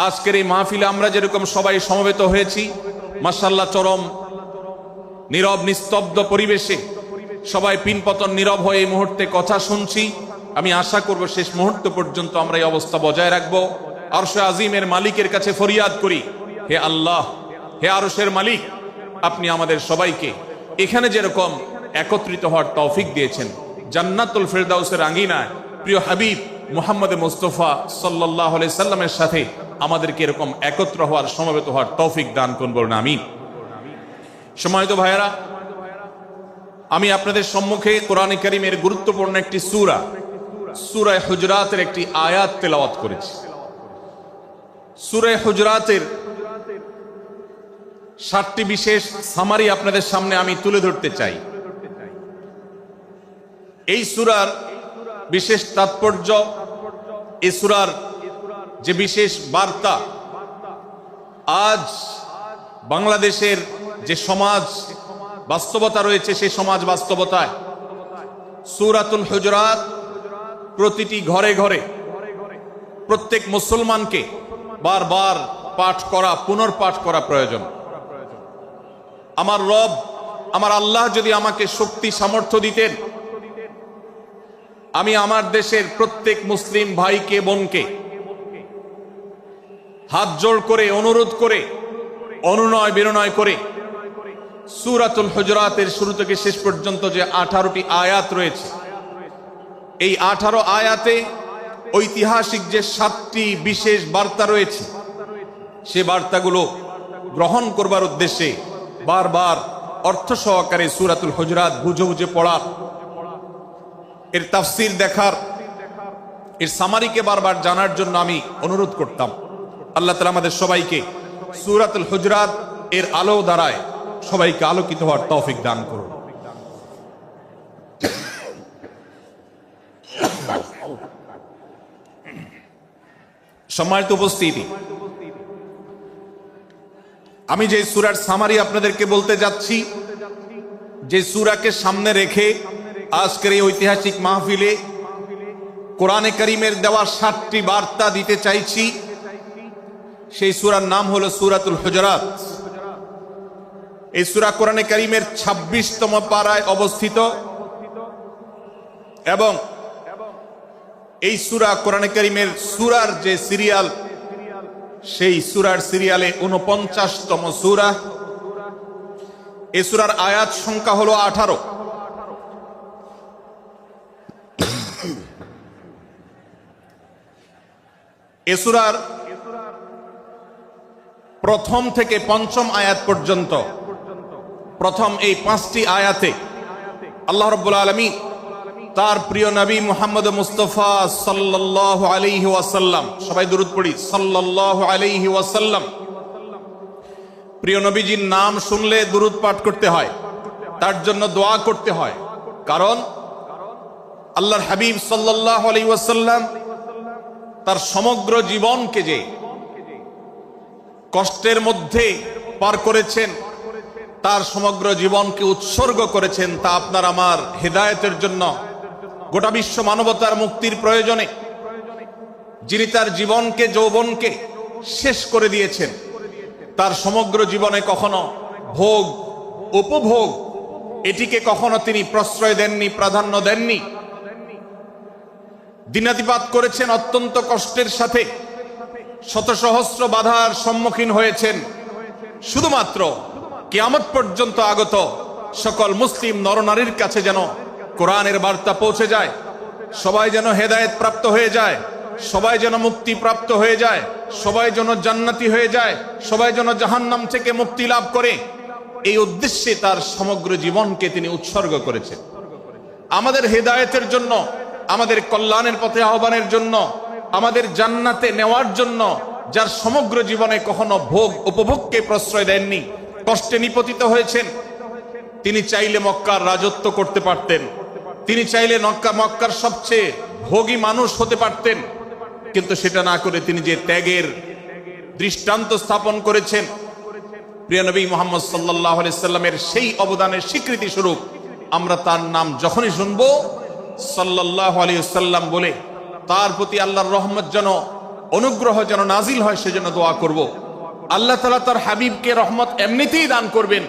আজকের এই মাহফিলে আমরা যেরকম সবাই সমবেত হয়েছি, মাশাআল্লাহ, চরম নীরব নিস্তব্ধ পরিবেশে সবাই পিনপতন নীরব হয়ে এই মুহূর্তে কথা শুনছি। আমি আশা করব শেষ মুহূর্ত পর্যন্ত আমরা এই অবস্থা বজায় রাখবো। আরশে আজিমের মালিকের কাছে ফরিয়াদ করি, হে আল্লাহ, হে আরশের মালিক, আপনি আমাদের সবাইকে এখানে যেরকম একত্রিত হওয়ার তৌফিক দিয়েছেন, জান্নাতুল ফেরদাউসের আঙ্গিনায় প্রিয় হাবিব মুহাম্মদ মুস্তাফা সাল্লাল্লাহু আলাইহি সাল্লামের সাথে আমাদেরকে এরকম একত্র হওয়ার, সমবেত হওয়ার তৌফিক দান করুন, বলুন আমিন। সম্মানিত ভাইয়েরা, আমি আপনাদের সম্মুখে কোরআনে কারীমের গুরুত্বপূর্ণ একটি সূরা, সূরা হুজরাতের একটি আয়াত তেলাওয়াত করেছি। সূরা হুজরাতের 7টি বিশেষ সামারি আপনাদের সামনে আমি তুলে ধরতে চাই। এই সূরার বিশেষ তাৎপর্য, এই সূরার যে বিশেষ বার্তা, আজ বাংলাদেশের যে সমাজ বাস্তবতা রয়েছে, সেই সমাজ বাস্তবতায় সূরাতুল হুজরাত প্রতিটি ঘরে ঘরে প্রত্যেক মুসলমানকে বারবার পাঠ করা, পুনর্পাঠ করা প্রয়োজন। আমার রব, আমার আল্লাহ যদি আমাকে শক্তি সামর্থ্য দিতেন, আমি আমার দেশের প্রত্যেক মুসলিম ভাইকে বোনকে হাত জোড় করে, অনুরোধ করে, অনুনয় বিনয় করে সূরাতুল হুজরাতের শুরু থেকে শেষ পর্যন্ত যে 18টি আয়াত রয়েছে, এই 18 আয়াতে ঐতিহাসিক যে 7টি বিশেষ বার্তা রয়েছে, সে বার্তাগুলো গ্রহণ করবার উদ্দেশ্যে বারবার অর্থ সহকারে সূরাতুল হুজরাত বুঝে বুঝে পড়ার, এর তাফসীর দেখার, এর সামারিকে বারবার জানার জন্য আমি অনুরোধ করতাম। আল্লাহ তাআলা আমাদের সবাইকে সূরাতুল হুজরাত এর আলো দ্বারায় সবাইকে আলোকিত হওয়ার তৌফিক দান করুন। সম্মানিত উপস্থিতি, আমি যে সূরার সামারি আপনাদেরকে বলতে যাচ্ছি, যে সূরাকে সামনে রেখে আজকের এই ঐতিহাসিক মাহফিলে কোরআনে কারীমের দেওয়া 7টি বার্তা দিতে চাইছি, সেই সূরার নাম হলো সূরাতুল হুজরাত। এই সূরা কোরআনে কারীমের 26তম পারায় অবস্থিত এবং এই সূরা কোরআনে কারীমের সূরার যে সিরিয়াল, সেই সূরার সিরিয়ালে 49তম সূরা। এই সূরার আয়াত সংখ্যা হলো 18। এই সূরার প্রথম থেকে 5ম আয়াত পর্যন্ত, প্রথম এই 5টি আয়াতে আল্লাহ রাব্বুল আলামিন তার প্রিয় নবী মুহাম্মদ মুস্তাফা সাল্লাল্লাহু আলাইহি ওয়াসাল্লাম, সবাই দুরূদ পড়ি, সাল্লাল্লাহু আলাইহি ওয়াসাল্লাম, প্রিয় নবীজির নাম শুনলে দুরূদ পাঠ করতে হয়, তার জন্য দোয়া করতে হয়। কারণ আল্লাহর হাবিব সাল্লাল্লাহু আলাইহি ওয়াসাল্লাম তার সমগ্র জীবনকে যে কষ্টের মধ্যে পার করেছেন, তার সমগ্র জীবনকে উৎসর্গ করেছেন, তা আপনার আমার হেদায়েতের জন্য, গোটা বিশ্ব মানবতার মুক্তির প্রয়োজনে। যিনি তার জীবনকে, যৌবনকে শেষ করে দিয়েছেন, তার সমগ্র জীবনে কখনো ভোগ, উপভোগ, এটিকে কখনো তিনি প্রশ্রয় দেননি, প্রাধান্য দেননি। দিনাতিপাত করেছেন অত্যন্ত কষ্টের সাথে, শত সহস্র বাধার সম্মুখীন হয়েছেন, শুধুমাত্র কিয়ামত পর্যন্ত আগত সকল মুসলিম নরনারীর কাছে যেন কোরআনের বার্তা পৌঁছে যায়, সবাই যেন হেদায়েত প্রাপ্ত হয়ে যায়, সবাই যেন মুক্তি প্রাপ্ত হয়ে যায়, সবাই যেন জান্নাতি হয়ে যায়, সবাই যেন জাহান্নাম থেকে মুক্তি লাভ করে, এই উদ্দেশ্যে তার সমগ্র জীবনকে তিনি উৎসর্গ করেছেন। আমাদের হেদায়েতের জন্য, আমাদের কল্যাণের পথে আহ্বানের জন্য, আমাদের জান্নাতে নেওয়ার জন্য, যার সমগ্র জীবনে কখনো ভোগ উপভোগকে প্রশ্রয় দেননি, কষ্টে নিপতিত হয়েছেন। তিনি চাইলে মক্কার রাজত্ব করতে পারতেন, তিনি চাইলে মক্কার সবচেয়ে ভোগী মানুষ হতে পারতেন, কিন্তু সেটা না করে তিনি যে ত্যাগের দৃষ্টান্ত স্থাপন করেছেন, প্রিয় নবী মুহাম্মদ সাল্লাল্লাহু আলাইহি সাল্লামের সেই অবদানের স্বীকৃতি স্বরূপ আমরা তার নাম যখনই শুনবো সাল্লাল্লাহু আলাইহি সাল্লাম বলে, তার প্রতি আল্লাহর রহমত যেন অনুগ্রহ যেন নাজিল হয় সেজন্য দোয়া করব। আল্লাহ তাআলা তার হাবিবকে রহমত এমনিতেই দান করবেন,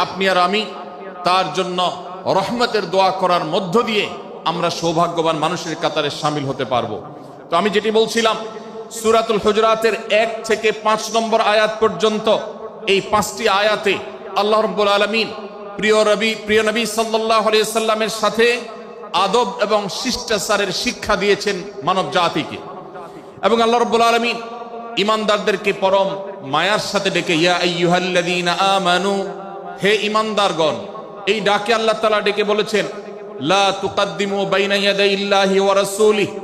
আপনি আর আমি তার জন্য রহমতের দোয়া করার মধ্য দিয়ে আমরা সৌভাগ্যবান মানুষের কাতারে শামিল হতে পারবো। তো আমি যেটি বলছিলাম, সূরাতুল হুজুরাতের 1 থেকে 5 নম্বর আয়াত পর্যন্ত এই 5টি আয়াতে আল্লাহ রাব্বুল আলামিন প্রিয় নবী সাল্লাল্লাহু আলাইহি সাল্লামের সাথে আদব এবং শিষ্টাচারের শিক্ষা দিয়েছেন মানব জাতিকে। এবং আল্লাহ রাব্বুল আলামিন ঈমানদারদেরকে পরম মায়ার সাথে ডেকে ইয়া আইয়ুহাল্লাযীনা আমানু, হে ঈমানদারগণ, এই ডাকে আল্লাহ তাআলা ডেকে বলেছেন লা তুকাদ্দিমু বাইনা ইয়াদাইল্লাহি ওয়া রাসূলিহি,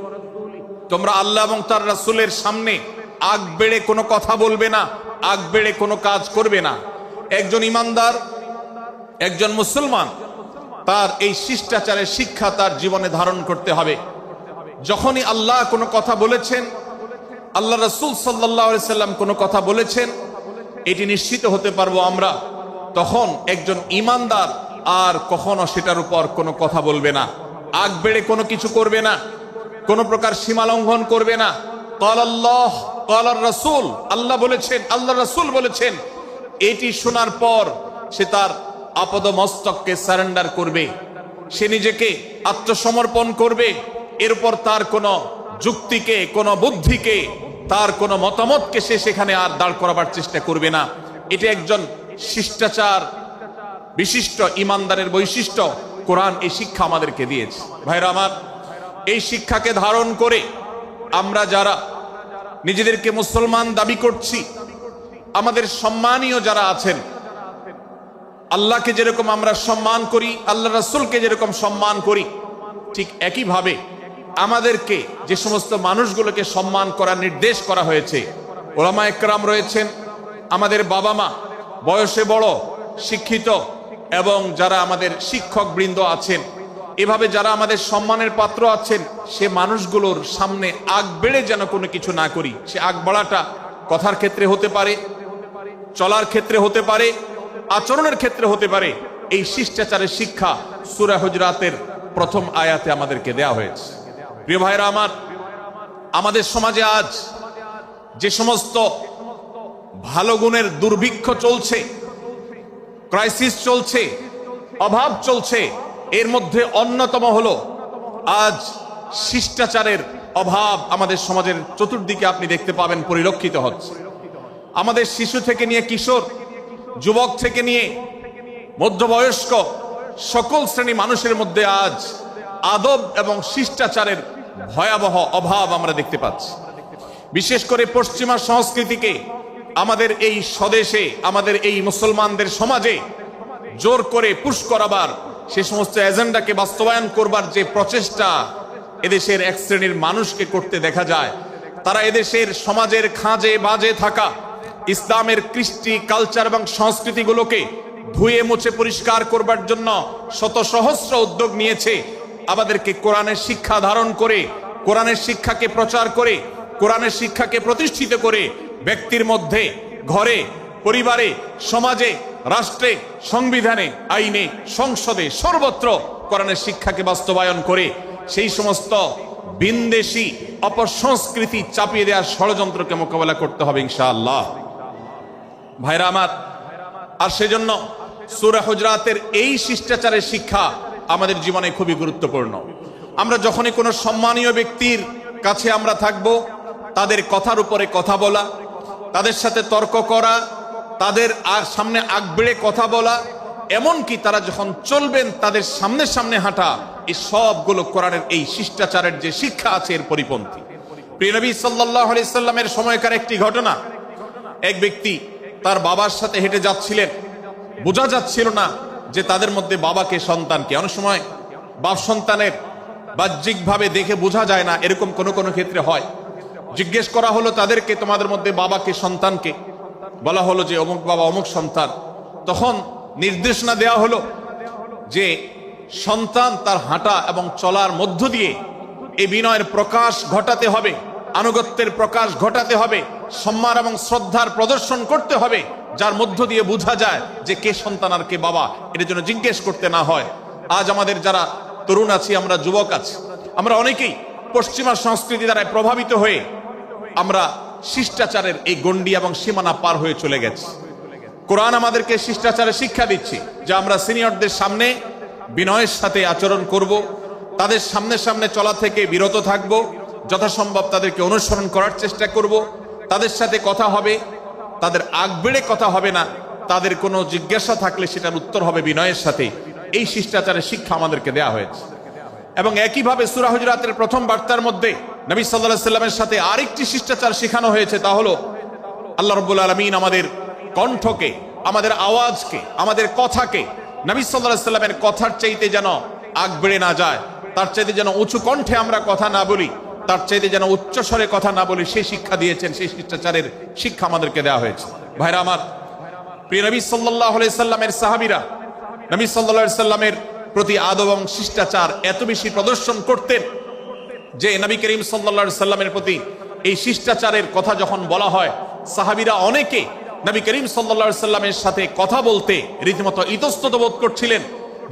তোমরা আল্লাহ এবং তার রাসূলের সামনে আগ বেড়ে কোনো কথা বলবে না, আগ বেড়ে কোনো কাজ করবে না। একজন ঈমানদার, একজন মুসলমান, তার এই শিষ্টাচারের শিক্ষা তার জীবনে ধারণ করতে হবে। যখনই আল্লাহ কোনো কথা বলেছেন, আল্লাহ রাসূল সাল্লাল্লাহু আলাইহি সাল্লাম কোনো কথা বলেছেন, এটি নিশ্চিত হতে পারবো আমরা, তখন একজন ঈমানদার আর কখনো সেটার উপর কোনো কথা বলবে না, আগ বেড়ে কোনো কিছু করবে না, কোনো প্রকার সীমা লঙ্ঘন করবে না। ক্বালাল্লাহ ক্বালার রাসূল, আল্লাহ বলেছেন, আল্লাহ রাসূল বলেছেন, এটি শোনার পর সে তার আপদ মস্তককে সারেন্ডার করবে, সে নিজেকে আত্মসমর্পণ করবে। এরপর তার কোনো যুক্তিকে, কোনো বুদ্ধিকে, তার কোনো মতামতকে সে সেখানে আর দাঁড় করাবার চেষ্টা করবে না। এটা একজন শিষ্টাচার বিশিষ্ট ঈমানদারের বৈশিষ্ট্য। কোরআন এই শিক্ষা আমাদেরকে দিয়েছে। ভাইরা আমার, এই শিক্ষাকে ধারণ করে আমরা যারা নিজেদেরকে মুসলমান দাবি করছি, আমাদের সম্মানীয় যারা আছেন, আল্লাহকে যেরকম আমরা সম্মান করি, আল্লাহ রাসূলকে যেরকম সম্মান করি, ঠিক একইভাবে আমাদেরকে যে সমস্ত মানুষগুলোকে সম্মান করার নির্দেশ করা হয়েছে, ওলামা একরাম রয়েছেন, আমাদের বাবা মা, বয়সে বড়, শিক্ষিত, এবং যারা আমাদের শিক্ষক বৃন্দ আছেন, এভাবে যারা আমাদের সম্মানের পাত্র আছেন, সে মানুষগুলোর সামনে আগ বেড়ে যেন কোনো কিছু না করি। সে আগ বাড়াটা কথার ক্ষেত্রে হতে পারে, চলার ক্ষেত্রে হতে পারে, আচরণের ক্ষেত্রে হতে পারে। এই শিষ্টাচারের শিক্ষা সূরা হুজুরাতের প্রথম আয়াতে আমাদেরকে দেয়া হয়েছে। প্রিয় ভাইরা আমার, আমাদের সমাজে আজ যে সমস্ত ভালো গুণের দুর্ভিক্ষ চলছে, ক্রাইসিস চলছে, অভাব চলছে, এর মধ্যে অন্যতম হলো আজ শিষ্টাচারের অভাব। আমাদের সমাজের চতুর্দিকে আপনি দেখতে পাবেন পরিলক্ষিত হচ্ছে। আমাদের শিশু থেকে নিয়ে কিশোর, যুবক থেকে নিয়ে মধ্যবয়স্ক, সকল শ্রেণী মানুষের মধ্যে আজ আদব এবং শিষ্টাচারের ভয়াবহ অভাব আমরা দেখতে পাচ্ছি। বিশেষ করে পশ্চিমা সংস্কৃতিকে আমাদের এই স্বদেশে, আমাদের এই মুসলমানদের সমাজে জোর করে পুশ করাবার, সে সমস্ত এজেন্ডাকে বাস্তবায়ন করবার যে প্রচেষ্টা এদেশের এক শ্রেণীর মানুষকে করতে দেখা যায়, তারা এদেশের সমাজের খাঁজে বাজে থাকা ইসলামের কৃষ্টি, কালচার এবং সংস্কৃতিগুলোকে ধুয়ে মুছে পরিষ্কার করবার জন্য শত সহস্র উদ্যোগ নিয়েছে। আমাদেরকে কোরআনের শিক্ষা ধারণ করে, কোরআনের শিক্ষাকে প্রচার করে, কোরআনের শিক্ষাকে প্রতিষ্ঠিত করে ব্যক্তির মধ্যে, ঘরে, পরিবারে, সমাজে, রাষ্ট্রে, সংবিধানে, আইনে, সংসদে, সর্বত্র কোরআনের শিক্ষাকে বাস্তবায়ন করে সেই সমস্ত বিন্দেশী অপসংস্কৃতি চাপিয়ে দেওয়ার ষড়যন্ত্রকে মোকাবেলা করতে হবে ইনশাআল্লাহ। ভাইরা আমার, আর সেজন্য সূরা হুজুরাতের এই শিষ্টাচারের শিক্ষা আমাদের জীবনে খুবই গুরুত্বপূর্ণ। আমরা যখনই কোনো সম্মানীয় ব্যক্তির কাছে আমরা থাকব, তাদের কথার উপরে কথা বলা, তাদের সাথে তর্ক করা, তাদের সামনে আগ বেড়ে কথা বলা, এমনকি তারা যখন চলবেন তাদের সামনে সামনে হাঁটা, এই সবগুলো কোরআনের এই শিষ্টাচারের যে শিক্ষা আছে এর পরিপন্থী। প্রিয় নবী সাল্লাল্লাহু আলাইহি সাল্লামের সময়কার একটি ঘটনা, এক ব্যক্তি তার বাবার সাথে হেঁটে যাচ্ছিলেন, বোঝা যাচ্ছিল না যে তাদের মধ্যে বাবাকে সন্তানকে। অনেক সময় বাপ সন্তানের বাহ্যিকভাবে দেখে বোঝা যায় না, এরকম কোনো কোনো ক্ষেত্রে হয়। জিজ্ঞেস করা হলো তাদেরকে, তোমাদের মধ্যে বাবাকে সন্তানকে? বলা হলো যে অমুক বাবা, অমুক সন্তান। তখন নির্দেশনা দেওয়া হলো যে সন্তান তার হাঁটা এবং চলার মধ্য দিয়ে এই বিনয়ের প্রকাশ ঘটাতে হবে, আনুগত্যের প্রকাশ ঘটাতে হবে, সম্মান এবং শ্রদ্ধার প্রদর্শন করতে হবে, যার মধ্য দিয়ে বোঝা যায় যে কে সন্তান আর কে বাবা, এর জন্য জিজ্ঞেস করতে না হয়। আজ আমাদের যারা তরুণ আছি, আমরা যুবক আছি, আমরা অনেকেই পশ্চিমা সংস্কৃতি দ্বারা প্রভাবিত হয়ে আমরা শিষ্টাচারের এই গণ্ডি এবং সীমানা পার হয়ে চলে গেছি। কোরআন আমাদেরকে শিষ্টাচারের শিক্ষা দিচ্ছে যে আমরা সিনিয়রদের সামনে বিনয়ের সাথে আচরণ করব, তাদের সামনে সামনে চলা থেকে বিরত থাকব, যথাসম্ভব তাদেরকে অনুসরণ করার চেষ্টা করব, তাদের সাথে কথা হবে, তাদের আগ বেড়ে কথা হবে না, তাদের কোনো জিজ্ঞাসা থাকলে সেটার উত্তর হবে বিনয়ের সাথে। এই শিষ্টাচারের শিক্ষা আমাদেরকে দেয়া হয়েছে। এবং একইভাবে সূরা হুজুরাতের প্রথম বার্তার মধ্যে নবী সাল্লাল্লাহু আলাইহি ওয়াসাল্লামের সাথে আরেকটি শিষ্টাচার শেখানো হয়েছে, তা হলো আল্লাহ রাব্বুল আলামিন আমাদের কণ্ঠকে, আমাদের আওয়াজকে, আমাদের কথাকে নবী সাল্লাল্লাহু আলাইহি ওয়াসাল্লামের কথার চাইতে যেন আগ বেড়ে না যায়, তার চাইতে যেন উঁচু কণ্ঠে আমরা কথা না বলি, তার চাইতে যেন উচ্চ স্বরে কথা না বলি, সেই শিক্ষা দিয়েছেন, সেই শিষ্টাচারের শিক্ষা আমাদেরকে দেওয়া হয়েছে। ভাইরা আমার, প্রিয় নবী সাল্লাল্লাহু আলাইহি সাল্লামের সাহাবীরা নবী সাল্লাল্লাহু আলাইহি সাল্লামের প্রতি আদব এবং শিষ্টাচার এত বেশি প্রদর্শন করতেন যে নবী করিম সাল্লাল্লাহু আলাইহি সাল্লামের প্রতি এই শিষ্টাচারের কথা যখন বলা হয়, সাহাবীরা অনেকে নবী করিম সাল্লাল্লাহু আলাইহি সাল্লামের সাথে কথা বলতে রীতিমতো ইতস্তত বোধ করছিলেন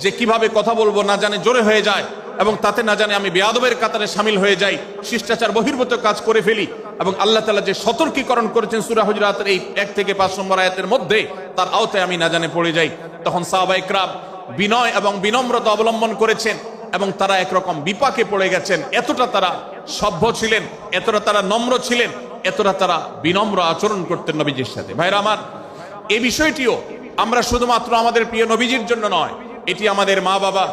যে কিভাবে কথা বলবো, না জানে জোরে হয়ে যায় এবং তাতে না জানে আমি বেয়াদবের কাতারে শামিল হয়ে যাই, শিষ্টাচার বহির্ভূত কাজ করে ফেলি। এবং আল্লাহ তাআলা যে সতর্কীকরণ করেছেন সূরা হুজুরাতের এই 1 থেকে 5 নম্বর আয়াতের মধ্যে, তার আওতায় আমি না জানে পড়ে যাই। তখন সাহাবায়ে কেরাম বিনয় এবং বিনম্রতা অবলম্বন করেছেন এবং তারা একরকম বিপাকে পড়ে গেছেন। এতটা তারা সভ্য ছিলেন, এতটা তারা নম্র ছিলেন, এতটা তারা বিনম্র আচরণ করতেন নবীজির সাথে। ভাইরা আমার, এই বিষয়টিও আমরা শুধুমাত্র আমাদের প্রিয় নবীজির জন্য নয়, এটি আমাদের মা বাবা,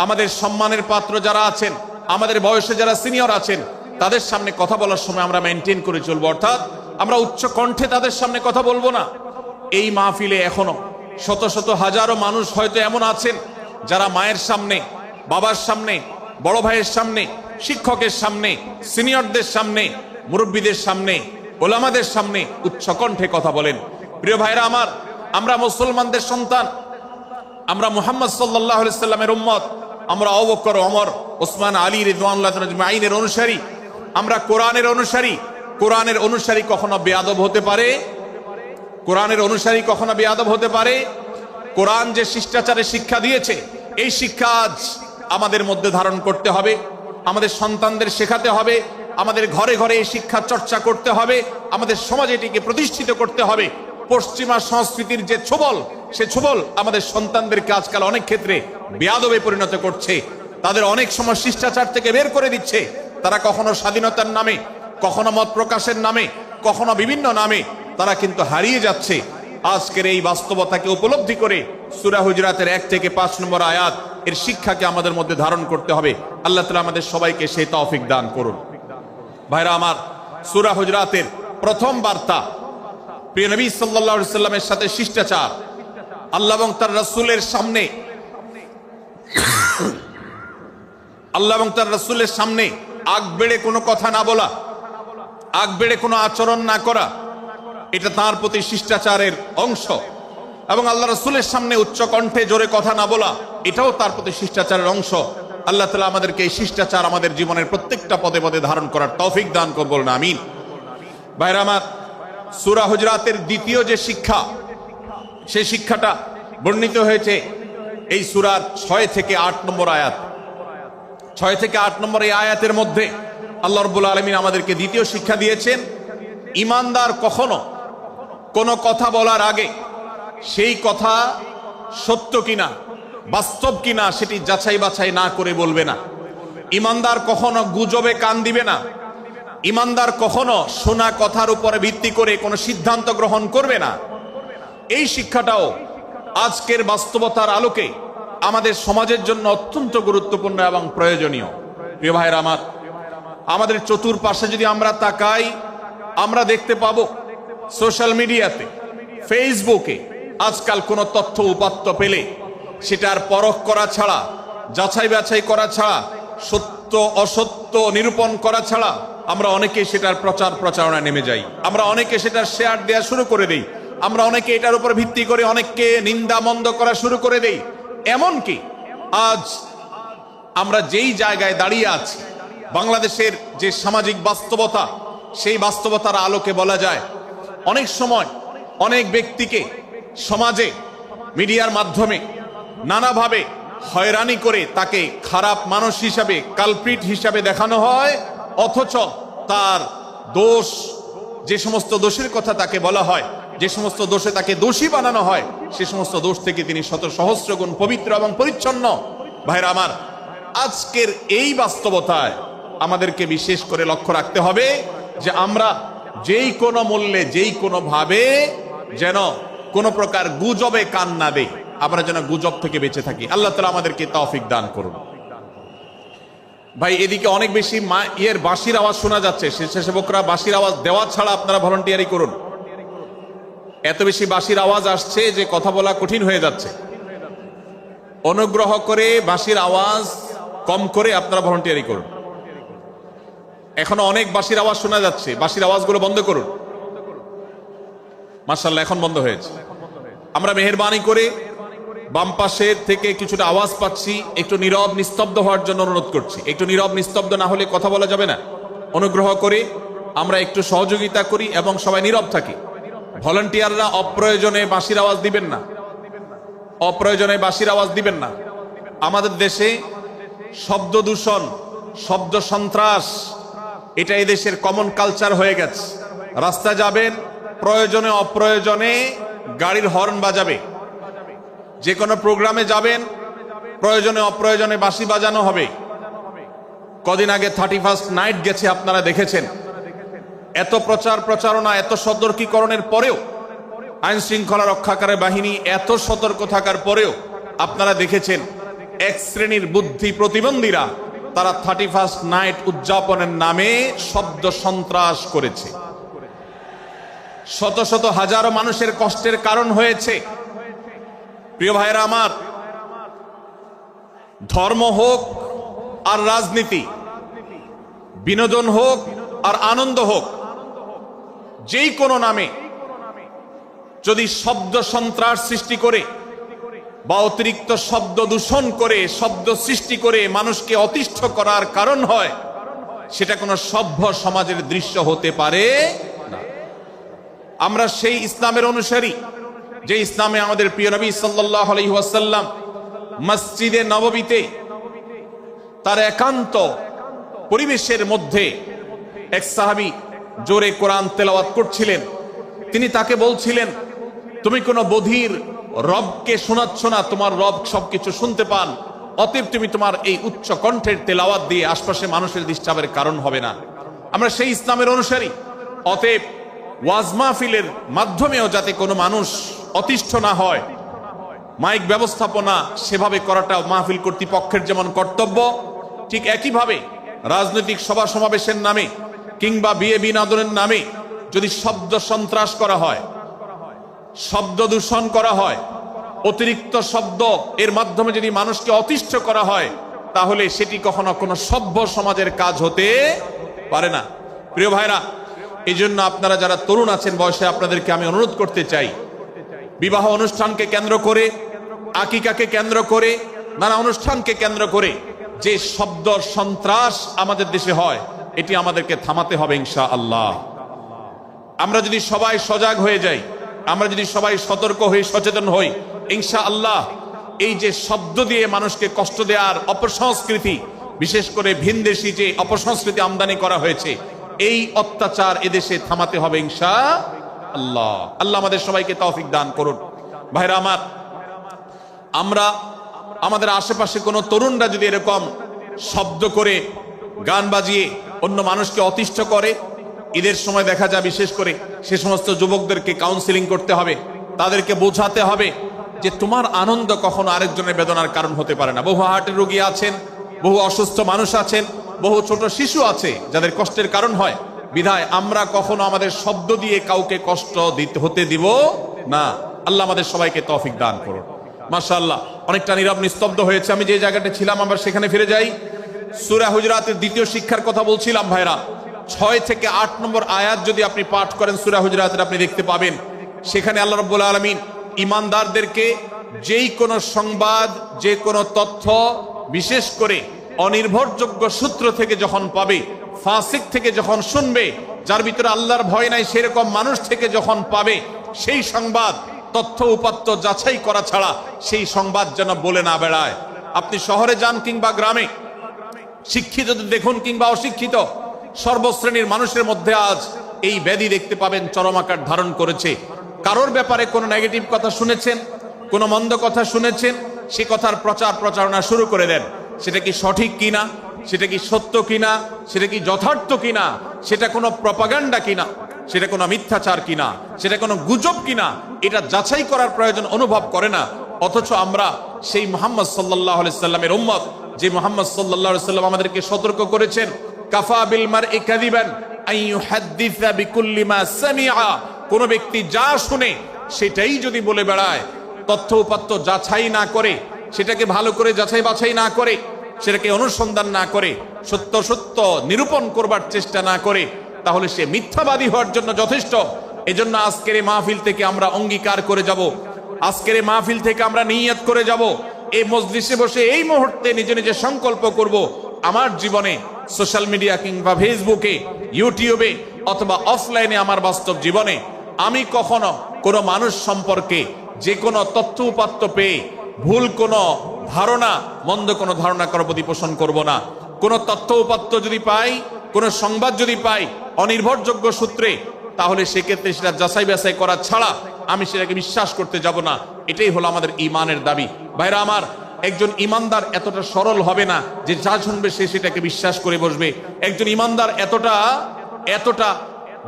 আমাদের সম্মানের পাত্র যারা আছেন, আমাদের বয়সে যারা সিনিয়র আছেন, তাদের সামনে কথা বলার সময় আমরা মেনটেন করে চলবো। অর্থাৎ আমরা উচ্চ কণ্ঠে তাদের সামনে কথা বলবো না। এই মাহফিলে এখনো শত শত হাজারো মানুষ হয়তো এমন আছেন যারা মায়ের সামনে, বাবার সামনে, বড় ভাইয়ের সামনে, শিক্ষকের সামনে, সিনিয়রদের সামনে, মুরব্বীদের সামনে, ওলামাদের সামনে উচ্চ কণ্ঠে কথা বলেন। প্রিয় ভাইরা আমার, আমরা মুসলমানদের সন্তান, আমরা মুহাম্মদ সাল্লাল্লাহু আলাইহি সাল্লামের উম্মত, আমরা আবু বকর, ওমর, ওসমান, আলী রাদিয়াল্লাহু আজমাইনের অনুসারী, আমরা কোরআনের অনুসারী। কোরআনের অনুসারী কখনো বেয়াদব হতে পারে? কোরআনের অনুসারী কখনো বেয়াদব হতে পারে? কোরআন যে শিষ্টাচারের শিক্ষা দিয়েছে, এই শিক্ষা আজ আমাদের মধ্যে ধারণ করতে হবে, আমাদের সন্তানদের শেখাতে হবে, আমাদের ঘরে ঘরে এই শিক্ষা চর্চা করতে হবে, আমাদের সমাজে এটিকে প্রতিষ্ঠিত করতে হবে। পশ্চিমা সংস্কৃতির যে ছোবল, সে ছোবল আমাদের সন্তানদেরকে আজকাল অনেক ক্ষেত্রে বেয়াদবে পরিণত করছে, তাদের অনেক সময় শিষ্টাচার থেকে বের করে দিচ্ছে। তারা কখনো স্বাধীনতার নামে, কখনো মত প্রকাশের নামে, কখনো বিভিন্ন নামে তারা কিন্তু হারিয়ে যাচ্ছে। আজকের এই বাস্তবতাকে উপলব্ধি করে সূরা হুজুরাতের 1 থেকে 5 নম্বর আয়াত এর শিক্ষাকে আমাদের মধ্যে ধারণ করতে হবে। আল্লাহ তাআলা আমাদের সবাইকে সেই তৌফিক দান করুন। ভাইরা আমার, সূরা হুজুরাতের প্রথম বার্তা প্রিয় নবী সাল্লাল্লাহু আলাইহি সাল্লামের সাথে শিষ্টাচার, আল্লাহ এবং তার রাসূলের সামনে, আল্লাহ এবং তার রাসূলের সামনে আগ বেড়ে কোনো কথা না বলা, আগ বেড়ে কোনো আচরণ না করা, এটা তার প্রতি শিষ্টাচারের অংশ। এবং আল্লাহ রাসূলের সামনে উচ্চ কণ্ঠে জোরে কথা না বলা, এটাও তার প্রতি শিষ্টাচারের অংশ। আল্লাহ তাআলা আমাদেরকে এই শিষ্টাচার আমাদের জীবনের প্রত্যেকটা পদে পদে ধারণ করার তৌফিক দান করুন, বলুন আমিন। ভাইরা আমার, সূরা হুজুরাতের দ্বিতীয় যে শিক্ষা, সেই শিক্ষাটা বর্ণিত হয়েছে এই সূরার 6 থেকে 8 নম্বর আয়াত। 6 থেকে 8 নম্বর এই আয়াতের মধ্যে আল্লাহ রাব্বুল আলামিন আমাদেরকে দ্বিতীয় শিক্ষা দিয়েছেন, ঈমানদার কখনো কোনো কথা বলার আগে সেই কথা সত্য কিনা, বাস্তব কিনা সেটি যাচাই বাছাই না করে বলবে না। ঈমানদার কখনো গুজবে কান দিবে না। ঈমানদার কখনো শোনা কথার উপরে ভিত্তি করে কোনো সিদ্ধান্ত গ্রহণ করবে না। এই শিক্ষাটাও আজকের বাস্তবতার আলোকে আমাদের সমাজের জন্য অত্যন্ত গুরুত্বপূর্ণ এবং প্রয়োজনীয়। প্রিয় ভাইরা আমার, আমাদের চতুর্পাশে যদি আমরা তাকাই, আমরা দেখতে পাবো সোশ্যাল মিডিয়াতে, ফেসবুকে আজকাল কোনো তথ্য উপাত্ত পেলে সেটার পরখ করা ছাড়া, যাচাই বাছাই করা ছাড়া, সত্য অসত্য নিরূপণ করা ছাড়া আমরা অনেকে সেটার প্রচার প্রচারণায় নেমে যাই। আমরা অনেকে সেটার শেয়ার দেওয়া শুরু করে দেই। আমরা অনেকে এটার উপর ভিত্তি করে অনেককে নিন্দা মন্দ করা শুরু করে দেই। এমনকি আজ আমরা যেই জায়গায় দাঁড়িয়ে আছি, বাংলাদেশের যে সামাজিক বাস্তবতা, সেই বাস্তবতার আলোকে বলা যায় অনেক সময় অনেক ব্যক্তিকে সমাজে মিডিয়ার মাধ্যমে নানাভাবে হয়রানি করে তাকে খারাপ মানুষ হিসাবে, কালপ্রিট হিসাবে দেখানো হয়, অথচ তার দোষ, যে সমস্ত দোষের কথা তাকে বলা হয়, যে সমস্ত দোষে তাকে দোষী বানানো হয়, সে সমস্ত দোষ থেকে তিনি শত সহস্র গুণ পবিত্র এবং পরিচ্ছন্ন। ভাইরা আমার, আজকের এই বাস্তবতায় আমাদেরকে বিশেষ করে লক্ষ্য রাখতে হবে যে আমরা যেই কোনো মূল্যে, যেই কোনো ভাবে যেন কোনো প্রকার গুজবে কান না দেই, আমরা যেন গুজব থেকে বেঁচে থাকি। আল্লাহ তাআলা আমাদেরকে তৌফিক দান করুন। ভাই, এদিকে অনেক বেশি বাঁশির আওয়াজ শোনা যাচ্ছে। স্বেচ্ছাসেবকরা বাঁশির আওয়াজ দেওয়া ছাড়া আপনারা ভলান্টিয়ারি করুন। এত বেশি বাঁশির আওয়াজ আসছে যে কথা বলা কঠিন হয়ে যাচ্ছে। অনুগ্রহ করে বাঁশির আওয়াজ কম করে আপনারা ভলান্টিয়ারি করুন। এখনো অনেক বাঁশির আওয়াজ শোনা যাচ্ছে, বাঁশির আওয়াজগুলো বন্ধ করুন। মাশাআল্লাহ, এখন বন্ধ হয়েছে। আমরা মেহেরবানি করে বাম পাশের থেকে কিছুটা আওয়াজ পাচ্ছি, একটু নীরব নিস্তব্ধ হওয়ার জন্য অনুরোধ করছি। একটু নীরব নিস্তব্ধ না হলে কথা বলা যাবে না। অনুগ্রহ করে আমরা একটু সহযোগিতা করি এবং সবাই নীরব থাকি। ভলান্টিয়াররা অপ্রয়োজনে বাঁশির আওয়াজ দিবেন না, অপ্রয়োজনে বাঁশির আওয়াজ দিবেন না। আমাদের দেশে শব্দ দূষণ, শব্দ সন্ত্রাস, এটা এই দেশের কমন কালচার হয়ে গেছে। রাস্তা যাবেন, প্রয়োজনে অপ্রয়োজনে গাড়ির হর্ন বাজাবে। যে কোনো প্রোগ্রামে যাবেন, প্রয়োজনে অপ্রয়োজনে বাঁশি বাজানো হবে। কদিন আগে 31st নাইট গেছে, আপনারা দেখেছেন। এত প্রচার প্রচারণা, এত সতর্কীকরণের পরেও, আইন শৃঙ্খলা রক্ষাকারী বাহিনী এত সতর্ক থাকার পরেও আপনারা দেখেছেন এক শ্রেণীর বুদ্ধি প্রতিবন্ধীরা তারা 31st নাইট উদযাপনের নামে শব্দ সন্ত্রাস করেছে। শত শত হাজারো মানুষের কষ্টের কারণ হয়েছে। প্রিয় ভাইরা আমার, ধর্ম হোক আর রাজনীতি, বিনোদন হোক আর আনন্দ হোক, যেই কোনো নামে যদি শব্দ সন্ত্রাস সৃষ্টি করে বা অতিরিক্ত শব্দ দূষণ করে, শব্দ সৃষ্টি করে মানুষকে অতিষ্ঠ করার কারণ হয়, সেটা কোনো সভ্য সমাজের দৃশ্য হতে পারে না। আমরা সেই ইসলামের অনুসারী যে ইসলামে আমাদের প্রিয় নবী সাল্লাল্লাহু আলাইহি ওয়াসাল্লাম মসজিদে নববীতে তার একান্ত পরিবেশের মধ্যে এক সাহাবী জোরে কোরআন তেলাওয়াত করছিলেন। তিনি তাকে বলছিলেন, তুমি কোনো বধির রবকে শোনাচ্ছ না, তোমার রব সবকিছু শুনতে পান, অতএব তুমি তোমার এই উচ্চ কণ্ঠের তেলাওয়াত দিয়ে আশপাশে মানুষের ডিস্টার্বের কারণ হবে না। আমরা সেই ইসলামের অনুসারী। অতএব ওয়াজ মাহফিলের মাধ্যমেও যাতে কোনো মানুষ অতিষ্ঠ না হয়, মাইক ব্যবস্থাপনা সেভাবে করাটা মাহফিল কর্তৃপক্ষের যেমন কর্তব্য, ঠিক একইভাবে রাজনৈতিক সভা সমাবেশের নামে কিংবা বিয়ে বিনোদনের নামে যদি শব্দ সন্ত্রাস করা হয়, শব্দ দূষণ করা হয়, অতিরিক্ত শব্দ এর মাধ্যমে যদি মানুষকে অতিষ্ঠ করা হয়, তাহলে সেটি কখনো কোনো সভ্য সমাজের কাজ হতে পারে না। প্রিয় ভাইরা, এই জন্য আপনারা যারা তরুণ আছেন বয়সে, আপনাদেরকে আমি অনুরোধ করতে চাই, বিবাহ অনুষ্ঠানকে কেন্দ্র করে, আকিকাকে কেন্দ্র করে, নানা অনুষ্ঠানকে কেন্দ্র করে যে শব্দ সন্ত্রাস আমাদের দেশে হয়, এটি আমাদেরকে থামাতে হবে ইনশাআল্লাহ। আমরা যদি সবাই সজাগ হয়ে যাই, আমরা যদি সবাই সতর্ক হই, সচেতন হই, ইনশাআল্লাহ এই যে শব্দ দিয়ে মানুষকে কষ্ট দেওয়ার অপসংস্কৃতি, বিশেষ করে ভিনদেশী যে অপসংস্কৃতি আমদানি করা হয়েছে, এই অত্যাচার এদেশে থামাতে হবে ইনশাআল্লাহ। আল্লাহ আমাদের সবাইকে তৌফিক দান করুন। ভাইরা আমার, আমরা আমাদের আশেপাশে কোনো তরুণরা যদি এরকম শব্দ করে, গান বাজিয়ে অন্য মানুষকে অতিষ্ঠ করে, ঈদের সময় দেখা যায় বিশেষ করে সে সমস্ত যুবকদেরকে কাউন্সিলিং করতে হবে, তাদেরকে বোঝাতে হবে যে তোমার আনন্দ কখনো আরেকজনের বেদনার কারণ হতে পারে না। বহু হার্টের রোগী আছেন, বহু অসুস্থ মানুষ আছেন, বহু ছোট শিশু আছে যাদের কষ্টের কারণ হয়। বিধায় আমরা কখনো আমাদের শব্দ দিয়ে কাউকে কষ্ট হতে দিব না। আল্লাহ আমাদের সবাইকে তৌফিক দান করুন। মাশাআল্লাহ, অনেকটা নীরব নিস্তব্ধ হয়েছে। আমি যে জায়গাটা ছিলাম আমরা সেখানে ফিরে যাই। সূরা হুজুরাতের দ্বিতীয় শিক্ষার কথা বলছিলাম ভাইরা। 6 থেকে 8 নম্বর আয়াত যদি আপনি পাঠ করেন সূরা হুজুরাতের, আপনি দেখতে পাবেন সেখানে আল্লাহ রাব্বুল আলামিন ঈমানদারদেরকে যেই কোনো সংবাদ, যে কোনো তথ্য, বিশেষ করে অনির্ভরযোগ্য সূত্র থেকে যখন পাবে, ফাসিক থেকে যখন শুনবে, যার ভিতরে আল্লাহর ভয় নাই সেরকম মানুষ থেকে যখন পাবে, সেই সংবাদ তথ্য উপাত্ত যাচাই করা ছাড়া সেই সংবাদ যেন বলে না বেড়ায়। আপনি শহরে যান কিংবা গ্রামে, শিক্ষিত দেখুন কিংবা অশিক্ষিত, সর্বশ্রেণীর মানুষের মধ্যে আজ এই ব্যাধি দেখতে পাবেন চরম আকার ধারণ করেছে। কারোর ব্যাপারে কোনো নেগেটিভ কথা শুনেছেন, কোনো মন্দ কথা শুনেছেন, সে কথার প্রচার প্রচারণা শুরু করে দেন। সেটা কি সঠিক কিনা, সেটা কি সত্য কিনা, সেটা কি যথার্থ কিনা, সেটা কোনো প্রপাগান্ডা কিনা, সেটা কোনো মিথ্যাচার কিনা, সেটা কোনো গুজব কিনা, এটা যাচাই করার প্রয়োজন অনুভব করে না। অথচ আমরা সেই মুহাম্মদ সাল্লাল্লাহু আলাইহি সাল্লামের উম্মত, যে মুহাম্মদ সাল্লাল্লাহু আলাইহি সাল্লাম আমাদেরকে সতর্ক করেছেন, কাফা বিল মারই কাযিবান আন ইউহাদ্দিসা বিকুল্লি মা সামিআ, কোন ব্যক্তি যা শুনে সেটাই যদি বলে বেড়ায়, তথ্য উপাত্ত যাচাই না করে, সেটাকে ভালো করে যাচাই বাছাই না করে, সেটাকে অনুসন্ধান না করে, সত্য সত্য নিরূপণ করবার চেষ্টা না করে, তাহলে সে মিথ্যাবাদী হওয়ার জন্য যথেষ্ট। এজন্য আজকের এই মাহফিল থেকে আমরা অঙ্গীকার করে যাব, আজকের এই মাহফিল থেকে আমরা নিয়ত করে যাব, এই মজলিসে বসে এই মুহূর্তে নিজে নিজে সংকল্প করব, আমার জীবনে সোশ্যাল মিডিয়া কিংবা ফেসবুকে, ইউটিউবে অথবা অফলাইনে আমার বাস্তব জীবনে আমি কখনো কোনো মানুষ সম্পর্কে যে কোনো তথ্য উপাত্ত পেয়ে ভুল কোনো ধারণা, মন্দ কোনো ধারণা করার প্রতি পোষণ করব না। কোনো তথ্য উপাত্ত যদি পাই, কোনো সংবাদ যদি পাই অনির্ভরযোগ্য সূত্রে, তাহলে সেক্ষেত্রে সেটা যাচাই বাছাই করা ছাড়া আমি সেটাকে বিশ্বাস করতে যাব না। এটাই হলো আমাদের ঈমানের দাবি। ভাইরা আমার, একজন ঈমানদার এতটা সরল হবে না যে যা শুনবে সে সেটাকে বিশ্বাস করে বসবে। একজন ঈমানদার এতটা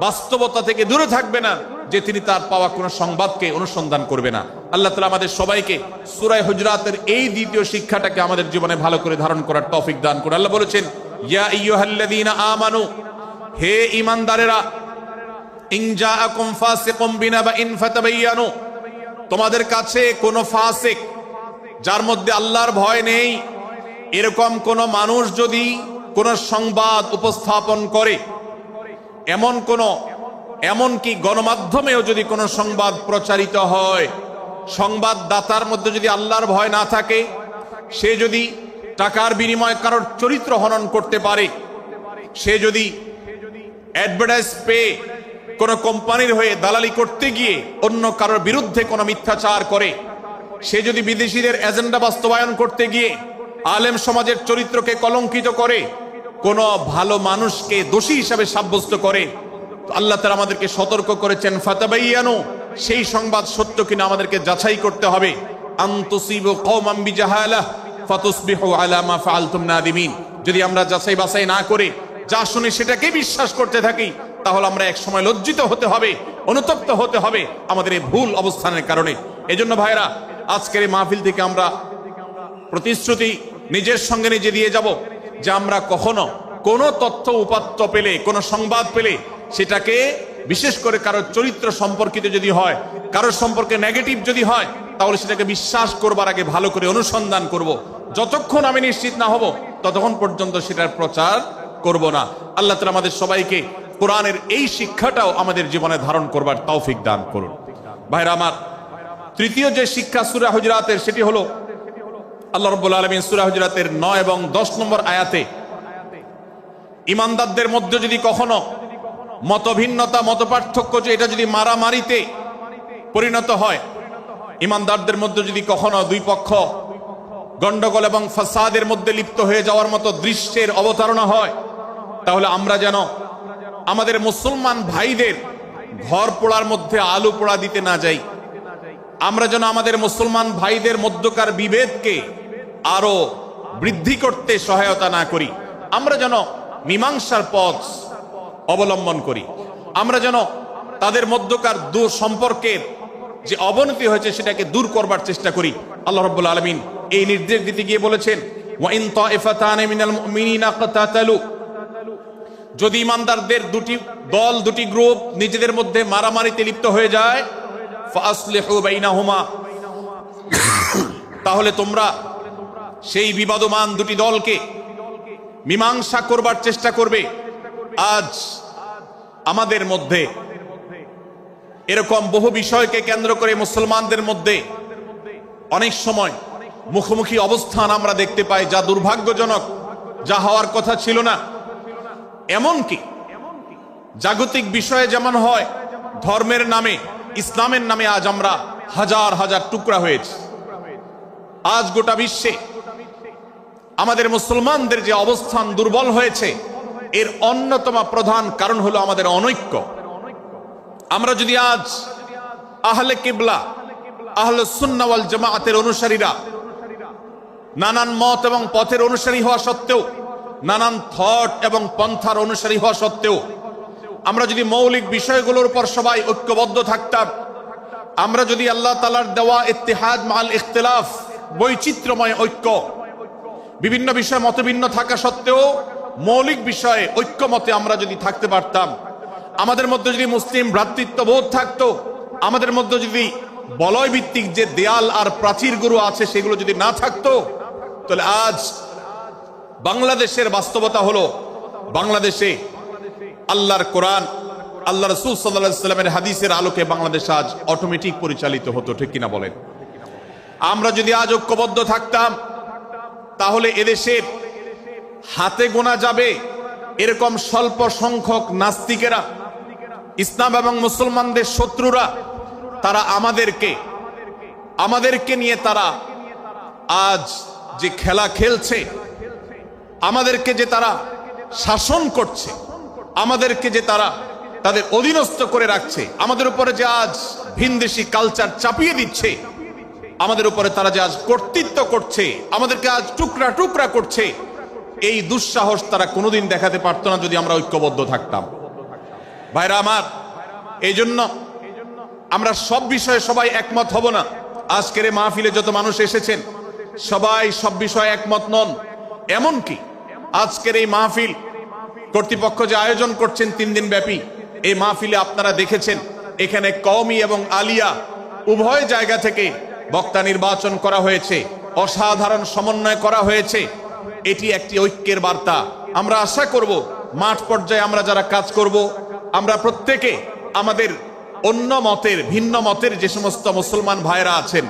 বাস্তবতা থেকে দূরে থাকবে না যে তিনি তার পাওয়া কোনো সংবাদকে অনুসন্ধান করবে না। আল্লাহ তাআলা আমাদের সবাইকে সূরা হুজরাতের এই দ্বিতীয় শিক্ষাটাকে আমাদের জীবনে ভালো করে ধারণ করার তৌফিক দান করুন। আল্লাহ বলেছেন, ইয়া আইয়ুহাল্লাযীনা আমানু, হে ঈমানদারেরা, ইন জাআকুম ফাসিকুম বিনাবাইন ফাতাবায়ানু, তোমাদের কাছে কোনো ফাসিক, যার মধ্যে আল্লাহর ভয় নেই, এরকম কোন মানুষ যদি কোন সংবাদ উপস্থাপন করে, এমনকি গণমাধ্যমেও যদি কোনো সংবাদ প্রচারিত হয়, সংবাদদাতার মধ্যে যদি আল্লাহর ভয় না থাকে, সে যদি টাকার বিনিময়ে কারোর চরিত্র হনন করতে পারে, সে যদি অ্যাডভার্টাইজ পেয়ে কোনো কোম্পানির হয়ে দালালি করতে গিয়ে অন্য কারোর বিরুদ্ধে কোনো মিথ্যাচার করে, সে যদি বিদেশিদের এজেন্ডা বাস্তবায়ন করতে গিয়ে আলেম সমাজের চরিত্রকে কলঙ্কিত করে, কোনো ভালো মানুষকে দোষী হিসাবে সাব্যস্ত করে, আল্লাহ তাআলা আমাদেরকে সতর্ক করেছেন, ফাতাবায়ানু, সেই সংবাদ সত্য কিনা আমাদেরকে যাচাই করতে হবে। আন তুসিবু কওমান বিজাহালাহ ফাতুসবিহু আলা মা ফাআলতুম নাদিমিন, যদি আমরা যাচাই বাছাই না করে যা শুনি সেটাকে বিশ্বাস করতে থাকি, তাহলে আমরা এক সময় লজ্জিত হতে হবে, অনুতপ্ত হতে হবে আমাদের এই ভুল অবস্থানের কারণে। এজন্য ভাইরা, আজকের এই মাহফিল থেকে আমরা প্রতিশ্রুতি নিজের সঙ্গে নিজে দিয়ে যাব যে আমরা কখনো কোনো তথ্য উপাত্ত পেলে, কোনো সংবাদ পেলে, সেটাকে বিশেষ করে কারোর চরিত্র সম্পর্কিত যদি হয়, কারোর সম্পর্কে নেগেটিভ যদি হয়, তাহলে সেটাকে বিশ্বাস করবার আগে ভালো করে অনুসন্ধান করব। যতক্ষণ আমি নিশ্চিত না হব ততক্ষণ পর্যন্ত সেটার প্রচার করব না। আল্লাহ তাআলা আমাদের সবাইকে কোরআনের এই শিক্ষাটাও আমাদের জীবনে ধারণ করবার তৌফিক দান করুন। ভাইরা আমার, তৃতীয় যে শিক্ষা সূরা হুজরাতের, সেটি হলো আল্লাহ রাব্বুল আলামিন সূরা হুজরাতের 9 এবং 10 নম্বর আয়াতে ঈমানদারদের মধ্যে যদি কখনো মতভিন্নতা, মতপার্থক্য, যে এটা যদি মারামারিতে পরিণত হয়, ঈমানদারদের মধ্যে যদি কখনো দুই পক্ষ গন্ডগোল এবং ফাসাদের মধ্যে লিপ্ত হয়ে যাওয়ার মতো দৃশ্যের অবতারণা হয়, তাহলে আমরা যেন আমাদের মুসলমান ভাইদের ঘর পোড়ার মধ্যে আলু পোড়া দিতে না যাই। আমরা যেন আমাদের মুসলমান ভাইদের মধ্যকার বিভেদকে আরো বৃদ্ধি করতে সহায়তা না করি। আমরা যেন মীমাংসার পথ অবলম্বন করি। আমরা যেন তাদের মধ্যকার সম্পর্কের যে অবনতি হয়েছে সেটাকে দূর করবার চেষ্টা করি। আল্লাহ রাব্বুল আলামিন এই নির্দেশ দিতে গিয়ে বলেছেন, ওয়া ইন তাইফাতানি মিনাল মুমিনিনা ইকতাতালু, যদি ঈমানদারদের দুটি দল, দুটি গ্রুপ নিজেদের মধ্যে মারামারিতে লিপ্ত হয়ে যায়, ফাসলিহু বাইনাহুমা, তাহলে তোমরা সেই বিবাদমান দুটি দলকে মীমাংসা করবার চেষ্টা করবে। আজ আমাদের মধ্যে এরকম বহু বিষয়কে কেন্দ্র করে মুসলমানদের মধ্যে অনেক সময় মুখোমুখি অবস্থান আমরা দেখতে পাই, যা দুর্ভাগ্যজনক, যা হওয়ার কথা ছিল না। এমনকি জাগতিক বিষয়ে যেমন হয়, ধর্মের নামে, ইসলামের নামে আজ আমরা হাজার হাজার টুকরা হয়েছি। আজ গোটা বিশ্বে আমাদের মুসলমানদের যে অবস্থান দুর্বল হয়েছে, এর অন্যতম প্রধান কারণ হলো আমাদের অনৈক্য। আমরা যদি আজ আহলে কিবলা, আহলে সুন্নাহ ওয়াল জামাআতের অনুসারীরা নানান মত এবং পথের অনুসারী হওয়া সত্ত্বেও, নানান থট এবং পন্থার অনুসারী হওয়া সত্ত্বেও আমরা যদি মৌলিক বিষয়গুলোর উপর সবাই ঐক্যবদ্ধ থাকতাম, আমরা যদি আল্লাহ তাআলার দেওয়া ইত্তিহাদ মাল ইখতিলাফ, বৈচিত্র্যময় ঐক্য, বিভিন্ন বিষয়ে মতভিন্ন থাকা সত্ত্বেও মৌলিক বিষয়ে ঐক্যমতে আমরা যদি থাকতে পারতাম, আমাদের মধ্যে যদি মুসলিম ভ্রাতৃত্ববোধ থাকতো, আমাদের মধ্যে যদি বলয় ভিত্তিক যে দেয়াল আর প্রাচীরগুলো আছে সেগুলো যদি না থাকতো, তাহলে আজ বাংলাদেশের বাস্তবতা হলো, বাংলাদেশে আল্লাহর কোরআন, আল্লাহ রাসূল সাল্লাল্লাহু আলাইহি ওয়াসাল্লামের হাদিসের আলোকে বাংলাদেশ আজ অটোমেটিক পরিচালিত হতো, ঠিক কিনা বলেন? আমরা যদি আজ ঐক্যবদ্ধ থাকতাম, তাহলে এদেশের হাতে গোনা যাবে এরকম স্বল্প সংখ্যক নাস্তিকেরা, ইসলাম এবং মুসলমানদের শত্রুরা, তারা আমাদেরকে নিয়ে তারা আজ যে খেলা খেলছে, আমাদেরকে যে তারা শাসন করছে, আমাদেরকে যে তারা তাদের অধীনস্থ করে রাখছে, আমাদের উপরে যে আজ ভিনদেশি কালচার চাপিয়ে দিচ্ছে, আমাদের উপরে তারা যে আজ কর্তৃত্ব করছে, আমাদেরকে আজ টুকরা টুকরা করছে, এই দুঃসাহস তারা কোনোদিন দেখাতে পারতো না যদি আমরা ঐক্যবদ্ধ থাকতাম। ভাইরা আমার, এই জন্য আমরা সব বিষয়ে সবাই একমত হব না। আজকের এই মাহফিলে যত মানুষ এসেছেন সবাই সব বিষয়ে একমত নন। এমনকি আজকের এই মাহফিল কর্তৃপক্ষ যে আয়োজন করছেন 3 দিন ব্যাপী, এই মাহফিলে আপনারা দেখেছেন এখানে কওমি এবং আলিয়া উভয় জায়গা থেকে বক্তা নির্বাচন করা হয়েছে, অসাধারণ সমন্বয় করা হয়েছে। এটি একটি ঐক্যের বার্তা। আমরা আশা করব মাঠ পর্যায়ে আমরা যারা কাজ করব, আমরা প্রত্যেকে আমাদের অন্য মতের, ভিন্ন মতের যে সমস্ত মুসলমান ভাইরা আছেন,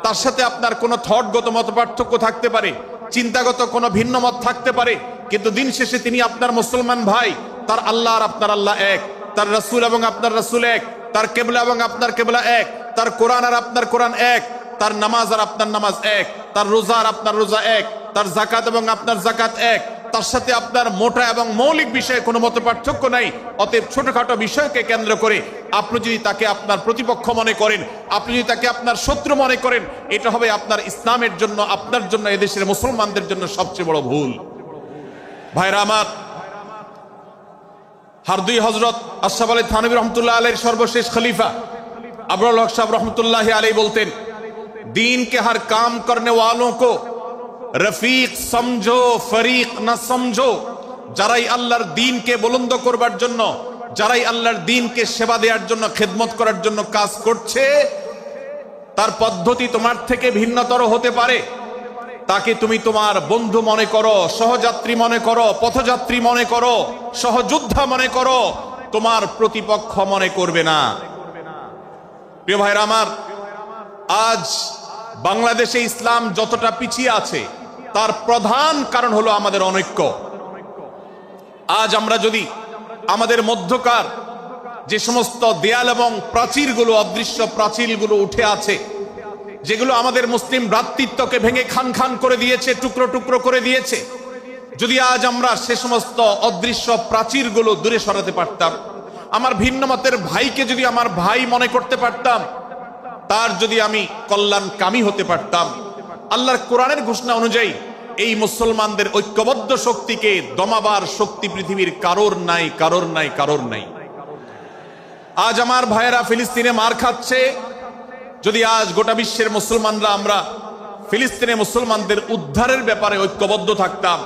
তার সাথে আপনার কোনো থটগত মত পার্থক্য থাকতে পারে, চিন্তাগত কোনো ভিন্ন মত থাকতে পারে, কিন্তু দিন শেষে তিনি আপনার মুসলমান ভাই। তার আল্লাহ আর আপনার আল্লাহ এক, তার রাসূল এবং আপনার রাসূল এক, তার কিবলা এবং আপনার কিবলা এক, তার কোরআন আর আপনার কোরআন এক, তার নামাজ আর আপনার নামাজ এক, তার রোজা আর আপনার রোজা এক, তার যাকাত এবং আপনার যাকাত এক, তার সাথে আপনার মোটা এবং মৌলিক বিষয়ে কোনো মত পার্থক্য নাই। অতএব ছোটখাটো বিষয়কে কেন্দ্র করে আপনি যদি তাকে আপনার প্রতিপক্ষ মনে করেন, আপনি যদি তাকে আপনার শত্রু মনে করেন, এটা হবে আপনার ইসলামের জন্য, আপনার জন্য, এদেশের মুসলমানদের জন্য সবচেয়ে বড় ভুল। ভাইরা আমার, হারদুই হযরত আশরাফ আলী থানভী রহমতুল্লাহ আলাইহির সর্বশেষ খলিফা আবরাল হক সাহেব রহমতুল্লাহ আলাইহি বলতেন, दीन के हर काम करने वालों को रफीक समझो, फरीक न समझो। যারাই আল্লাহর দ্বীনকে বুলন্দ করবার জন্য, যারাই আল্লাহর দ্বীনকে সেবা দেওয়ার জন্য, খেদমত করার জন্য কাজ করছে, তার পদ্ধতি তোমার থেকে ভিন্নতর হতে পারে। তাকে তুমি তোমার বন্ধু মনে করো, সহযাত্রী মনে করো, পথযাত্রী মনে করো, সহযোদ্ধা মনে করো, তোমার প্রতিপক্ষ মনে করবে না। প্রিয় ভাইরা আমার, আজ বাংলাদেশে ইসলাম যতটা পিছিয়ে আছে তার প্রধান কারণ হলো আমাদের অনৈক্য। আজ আমরা যদি আমাদের মধ্যকার যে সমস্ত দেয়াল এবং প্রাচীরগুলো, অদৃশ্য প্রাচীরগুলো উঠে আছে, যেগুলো আমাদের মুসলিম ভ্রাতৃত্বকে ভেঙে খান খান করে দিয়েছে, টুকরো টুকরো করে দিয়েছে, যদি আজ আমরা সে সমস্ত অদৃশ্য প্রাচীরগুলো দূরে সরাতে পারতাম, আমার ভিন্ন মতের ভাইকে যদি আমার ভাই মনে করতে পারতাম, তার যদি আমি কল্যাণকামী হতে পারতাম, আল্লাহর কোরআনের ঘোষণা অনুযায়ী এই মুসলমানদের ঐক্যবদ্ধ শক্তিকে দমাবার শক্তি পৃথিবীর কারোর নাই, কারোর নাই, কারোর নাই। আজ আমার ভাইয়েরা ফিলিস্তিনে মার খাচ্ছে, যদি আজ গোটা বিশ্বের মুসলমানরা আমরা ফিলিস্তিনে মুসলমানদের উদ্ধারের ব্যাপারে ঐক্যবদ্ধ থাকতাম,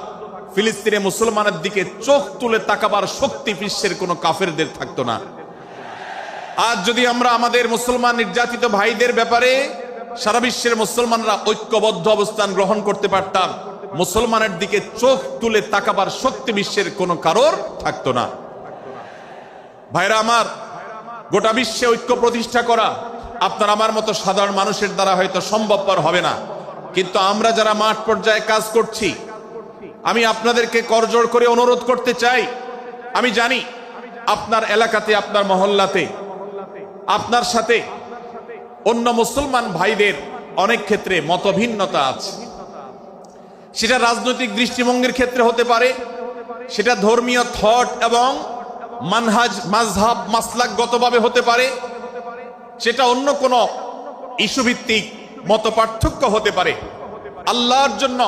ফিলিস্তিনে মুসলমানের দিকে চোখ তুলে তাকাবার শক্তি বিশ্বের কোনো কাফেরদের থাকতো না। আজ যদি আমরা আমাদের মুসলমান নির্যাতিত ভাইদের ব্যাপারে সারা বিশ্বের মুসলমানরা ঐক্যবদ্ধ অবস্থান গ্রহণ করতে পারতাম, মুসলমানের দিকে চোখ তুলে তাকাবার শক্তি বিশ্বের কোনো কারোর থাকতো না। ভাইরা আমার, গোটা বিশ্বে ঐক্য প্রতিষ্ঠা করা আপনার আমার মতো সাধারণ মানুষের দ্বারা হয়তো সম্ভবপর হবে না, কিন্তু আমরা যারা মাঠ পর্যায়ে কাজ করছি, আমি আপনাদেরকে করজোড় করে অনুরোধ করতে চাই। আমি জানি আপনার এলাকাতে, আপনার মহল্লাতে আপনার সাথে অন্য মুসলমান ভাইদের অনেক ক্ষেত্রে মতভিন্নতা আছে। সেটা রাজনৈতিক দৃষ্টিভঙ্গির ক্ষেত্রে হতে পারে, সেটা ধর্মীয় থট এবং মানহাজ মাযহাব মাসলাকগতভাবে হতে পারে, সেটা অন্য কোনো ইস্যু ভিত্তিক মত পার্থক্য হতে পারে। আল্লাহর জন্য,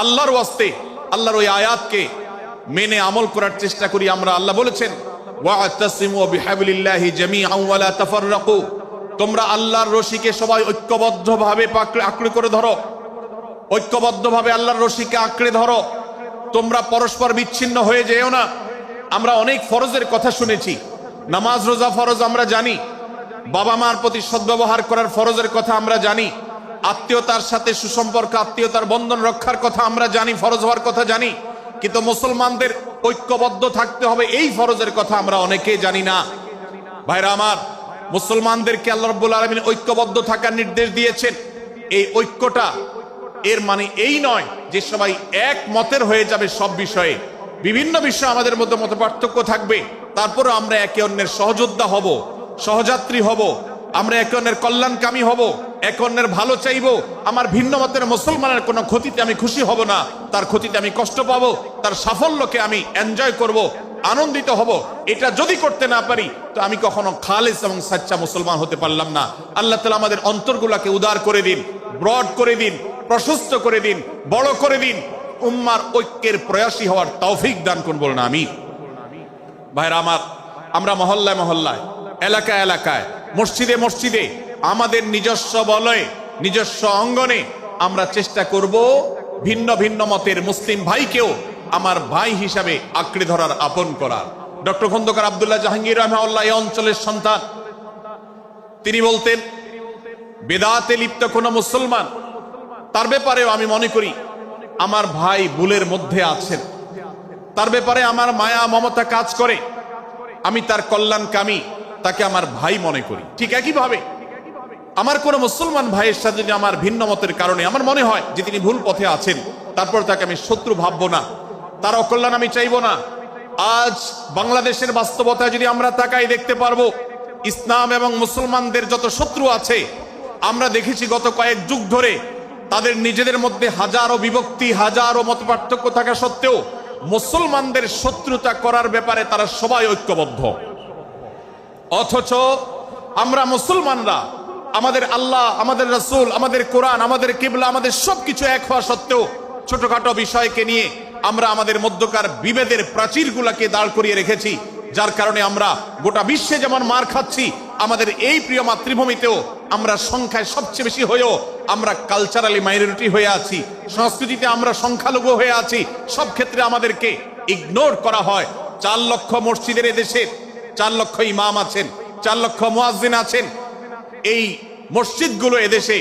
আল্লাহর ওয়াস্তে, আল্লাহর ওই আয়াতকে মেনে আমল করার চেষ্টা করি আমরা। আল্লাহ বলেছেন, ওয়া'তাসিমু বিহাবলিল্লাহি জামিআন ওয়া লা তাফাররাকু, তোমরা আল্লাহর রশিকে সবাই ঐক্যবদ্ধভাবে আঁকড়ে করে ধরো, ঐক্যবদ্ধভাবে আল্লাহর রশিকে আঁকড়ে ধরো, তোমরা পরস্পর বিচ্ছিন্ন হয়ে যেও না। আমরা অনেক ফরজের কথা শুনেছি, নামাজ রোজা ফরজ আমরা জানি, বাবা মার প্রতি সদ্ব্যবহার করার ফরজের কথা আমরা জানি, আত্মীয়তার সাথে সুসম্পর্ক, আত্মীয়তার বন্ধন রক্ষার কথা আমরা জানি, ফরজ হওয়ার কথা জানি, কিন্তু মুসলমানদের ঐক্যবদ্ধ থাকতে হবে এই ফরজের কথা আমরা অনেকেই জানি না। ভাইরা আমার, মুসলমানদেরকে আল্লাহ রাব্বুল আলামিন ঐক্যবদ্ধ থাকার নির্দেশ দিয়েছেন। এই ঐক্যটা এর মানে এই নয় যে সবাই এক মতের হয়ে যাবে সব বিষয়ে। বিভিন্ন বিষয়ে আমাদের মধ্যে মত পার্থক্য থাকবে, তারপরে আমরা একে অন্যের সহযোদ্ধা হব, সহযাত্রী হব, আমরা একে অন্যের কল্যাণকামী হব, একে অন্যের ভালো চাইবো। আমার ভিন্ন মতের মুসলমানের কোনো ক্ষতিতে আমি খুশি হব না, তার ক্ষতিতে আমি কষ্ট পাবো, তার সাফল্যকে আমি এনজয় করব, আনন্দিত হব। এটা যদি করতে না পারি তো আমি কখনো খালেস এবং সাচ্চা মুসলমান হতে পারলাম না। আল্লাহ তাআলা আমাদের অন্তরগুলোকে উদার করে দিন, ব্রড করে দিন, প্রশস্ত করে দিন, বড় করে দিন, উম্মার ঐক্যের প্রয়াসী হওয়ার তৌফিক দান করুন, বলুন আমিন। ভাইরা আমার, আমরা মহল্লায় মহল্লায়, এলাকায় এলাকায়, মসজিদে মসজিদে, আমাদের নিজস্ব বলয়ে, নিজস্ব অঙ্গনে আমরা চেষ্টা করব ভিন্ন ভিন্ন মতের মুসলিম ভাইকেও আমার ভাই হিসাবে আঁকড়ে ধরার, আপন করার। ডক্টর খন্দকার আব্দুল্লাহ জাহাঙ্গীর রাহিমাহুল্লাহ এই অঞ্চলের সন্তান। তিনি বলতেন, বেদাতে লিপ্ত কোন মুসলমান, তার ব্যাপারেও আমি মনে করি আমার ভাই ভুলের মধ্যে আছেন, তার ব্যাপারে আমার মায়া মমতা কাজ করে, আমি তার কল্যাণকামী, তাকে আমার ভাই মনে করি। ঠিক একইভাবে আমার কোন মুসলমান ভাইয়ের সাথে যদি আমার ভিন্ন মতের কারণে আমার মনে হয় যে তিনি ভুল পথে আছেন, তারপর তাকে আমি শত্রু ভাববো না, তার অকল্যাণ আমি চাইবো না। আজ বাংলাদেশের বাস্তবতায় যদি আমরা তাকাই, দেখতে পারবো ইসলাম এবং মুসলমানদের যত শত্রু আছে, আমরা দেখেছি গত কয়েক যুগ ধরে তাদের নিজেদের মধ্যে হাজারো বিভক্তি, হাজারো মত পার্থক্য থাকা সত্ত্বেও মুসলমানদের শত্রুতা করার ব্যাপারে তারা সবাই ঐক্যবদ্ধ। অথচ আমরা মুসলমানরা আমাদের আল্লাহ, আমাদের রাসূল, আমাদের কোরআন, আমাদের কিবলা, আমাদের সবকিছু এক হওয়া সত্ত্বেও ছোটখাটো বিষয়কে নিয়ে আমরা আমাদের মধ্যকার বিভেদের প্রাচীরগুলোকে দাঁড় করিয়ে রেখেছি, যার কারণে আমরা গোটা বিশ্বে যেমন মার খাচ্ছি, আমাদের এই প্রিয় মাতৃভূমিতেও আমরা সংখ্যায় সবচেয়ে বেশি হয়েও আমরা কালচারালি মাইনরিটি হয়ে আছি, সংস্কৃতিতে আমরা সংখ্যালঘু হয়ে আছি। সব ক্ষেত্রে আমাদেরকে ইগনোর করা হয়। 4 লক্ষ মসজিদের এদেশে 4 লক্ষ ইমাম আছেন, 4 লক্ষ মুয়াজ্জিন আছেন। এই মসজিদগুলো এদেশে,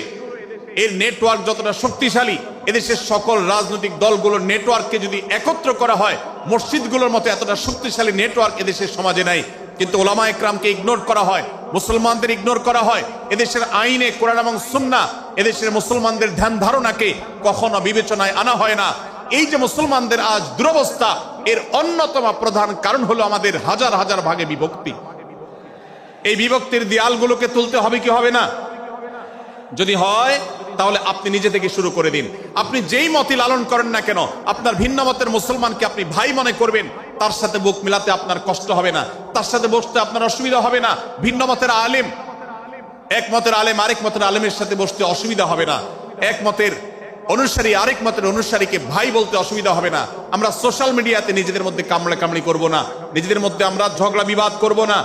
এর নেটওয়ার্ক যতটা শক্তিশালী, এদেশের সকল রাজনৈতিক দলগুলোর নেটওয়ার্ককে যদি একত্র করা হয়, মসজিদগুলোর মতো এতটা শক্তিশালী নেটওয়ার্ক এদেশের সমাজে নাই। কিন্তু ওলামা একরামকে ইগনোর করা হয়, মুসলমানদের ইগনোর করা হয়। এদেশের আইনে কোরআন এবং সুন্নাহ, এদেশের মুসলমানদের ধ্যান ধারণাকে কখনো বিবেচনায় আনা হয় না। এই যে মুসলমানদের আজ দুরবস্থা, এর অন্যতম প্রধান কারণ হলো আমাদের হাজার হাজার ভাগে বিভক্তি। এই বিভক্তির দেয়ালগুলোকে তুলতে হবে কি হবে না? যদি হয় তাহলে আপনি নিজে থেকে শুরু করে দিন। আপনি যেই মতই লালন করেন না কেন, আপনার ভিন্ন মতের মুসলমানকে আপনি ভাই মনে করবেন, তার সাথে বুক মিলাতে আপনার কষ্ট হবে না, তার সাথে বসতে আপনার অসুবিধা হবে না। ভিন্ন মতের আলেম, এক মতের আলেম আরেক মতের আলেমের সাথে বসতে অসুবিধা হবে না। এক মতের অনুসারী আরেক মতের অনুসারীকে ভাই বলতে অসুবিধা হবে না। আমরা সোশ্যাল মিডিয়াতে নিজেদের মধ্যে কামড়াকামড়ি করব না, নিজেদের মধ্যে আমরা ঝগড়া বিবাদ করব না।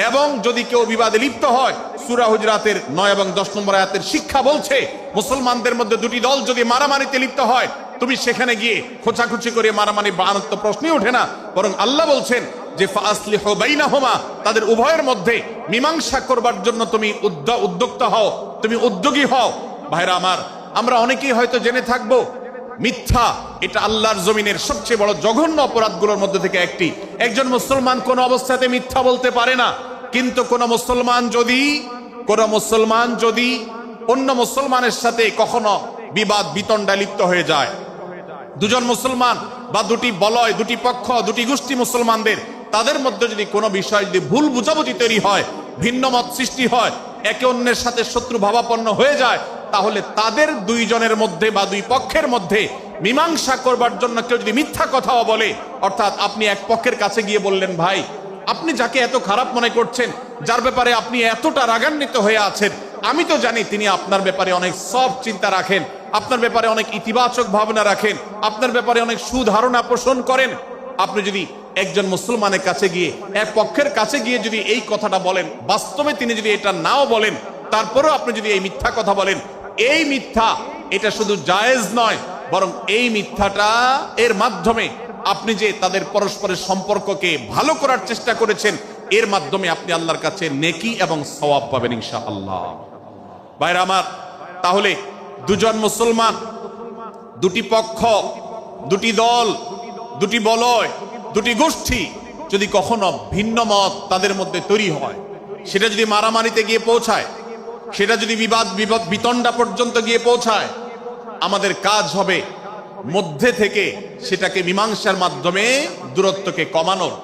এবং যদি কেউ বিবাদে লিপ্ত হয়, সূরা হুজরাতের 9 এবং 10 নম্বর আয়াতের শিক্ষা বলছে, মুসলমানদের মধ্যে দুটি দল যদি মারামারিতে লিপ্ত হয়, তুমি সেখানে গিয়ে খোঁচাখুচি করে মারামারি বানানোর তো প্রশ্নই ওঠে না। বরং আল্লাহ বলছেন যে ফাসলিহু বাইনাহুমা, তাদের উভয়ের মধ্যে মীমাংসা করবার জন্য তুমি উদ্যোক্তা হও, তুমি উদ্যোগী হও। ভাইরা আমার, আমরা অনেকেই হয়তো জেনে থাকবো মিথ্যা এটা আল্লাহর জমিনের সবচেয়ে বড় জঘন্য অপরাধগুলোর মধ্যে থেকে একটি। একজন মুসলমান কোন অবস্থাতে মিথ্যা বলতে পারে না, কিন্তু কোন মুসলমান যদি অন্য মুসলমানের সাথে কখনো বিবাদ বিতণ্ডায় লিপ্ত হয়ে যায়, দুজন মুসলমান বা দুটি বলয়, দুটি পক্ষ, দুটি গোষ্ঠী মুসলমানদের, তাদের মধ্যে যদি কোনো বিষয় যদি ভুল বুঝাবুঝি তৈরি হয়, ভিন্ন মত সৃষ্টি হয়, একে অন্যের সাথে শত্রু ভাবাপন্ন হয়ে যায়, তাহলে তাদের দুইজনের মধ্যে বা দুই পক্ষের মধ্যে মীমাংসা করবার জন্য কেউ যদি মিথ্যা কথাও বলে, অর্থাৎ আপনি এক পক্ষের কাছে গিয়ে বললেন, ভাই আপনি যাকে এত খারাপ মনে করছেন, যার ব্যাপারে আপনি এতটা রাগান্বিত হয়ে আছেন, আমি তো জানি তিনি আপনার ব্যাপারে অনেক সফট চিন্তা রাখেন, আপনার ব্যাপারে অনেক ইতিবাচক ভাবনা রাখেন, আপনার ব্যাপারে অনেক সুধারণা পোষণ করেন। আপনি যদি একজন মুসলমানের কাছে গিয়ে, এক পক্ষের কাছে গিয়ে যদি এই কথাটা বলেন, বাস্তবে তিনি যদি এটা নাও বলেন, তারপরেও আপনি যদি এই মিথ্যা কথা বলেন, এই মিথ্যা এটা শুধু জায়েজ নয়, বরং এই মিথ্যাটা এর মাধ্যমে আপনি যে তাদের পরস্পরের সম্পর্ককে ভালো করার চেষ্টা করেছেন, এর মাধ্যমে আপনি আল্লাহর কাছে নেকি এবং সওয়াব পাবেন ইনশাআল্লাহ। ভাইরা আমার, তাহলে দুজন মুসলমান, দুটি পক্ষ, দুটি দল, দুটি বলয়, দুটি গোষ্ঠী যদি কখনো ভিন্ন মত তাদের মধ্যে তৈরি হয়, সেটা যদি মারামারিতে গিয়ে পৌঁছায়, সেটা যদি বিবাদ বিতণ্ডা পর্যন্ত গিয়ে পৌঁছায়, আমাদের কাজ হবে মধ্যে থেকে সেটাকে মীমাংসার মাধ্যমে দূরত্বকে কমানোর।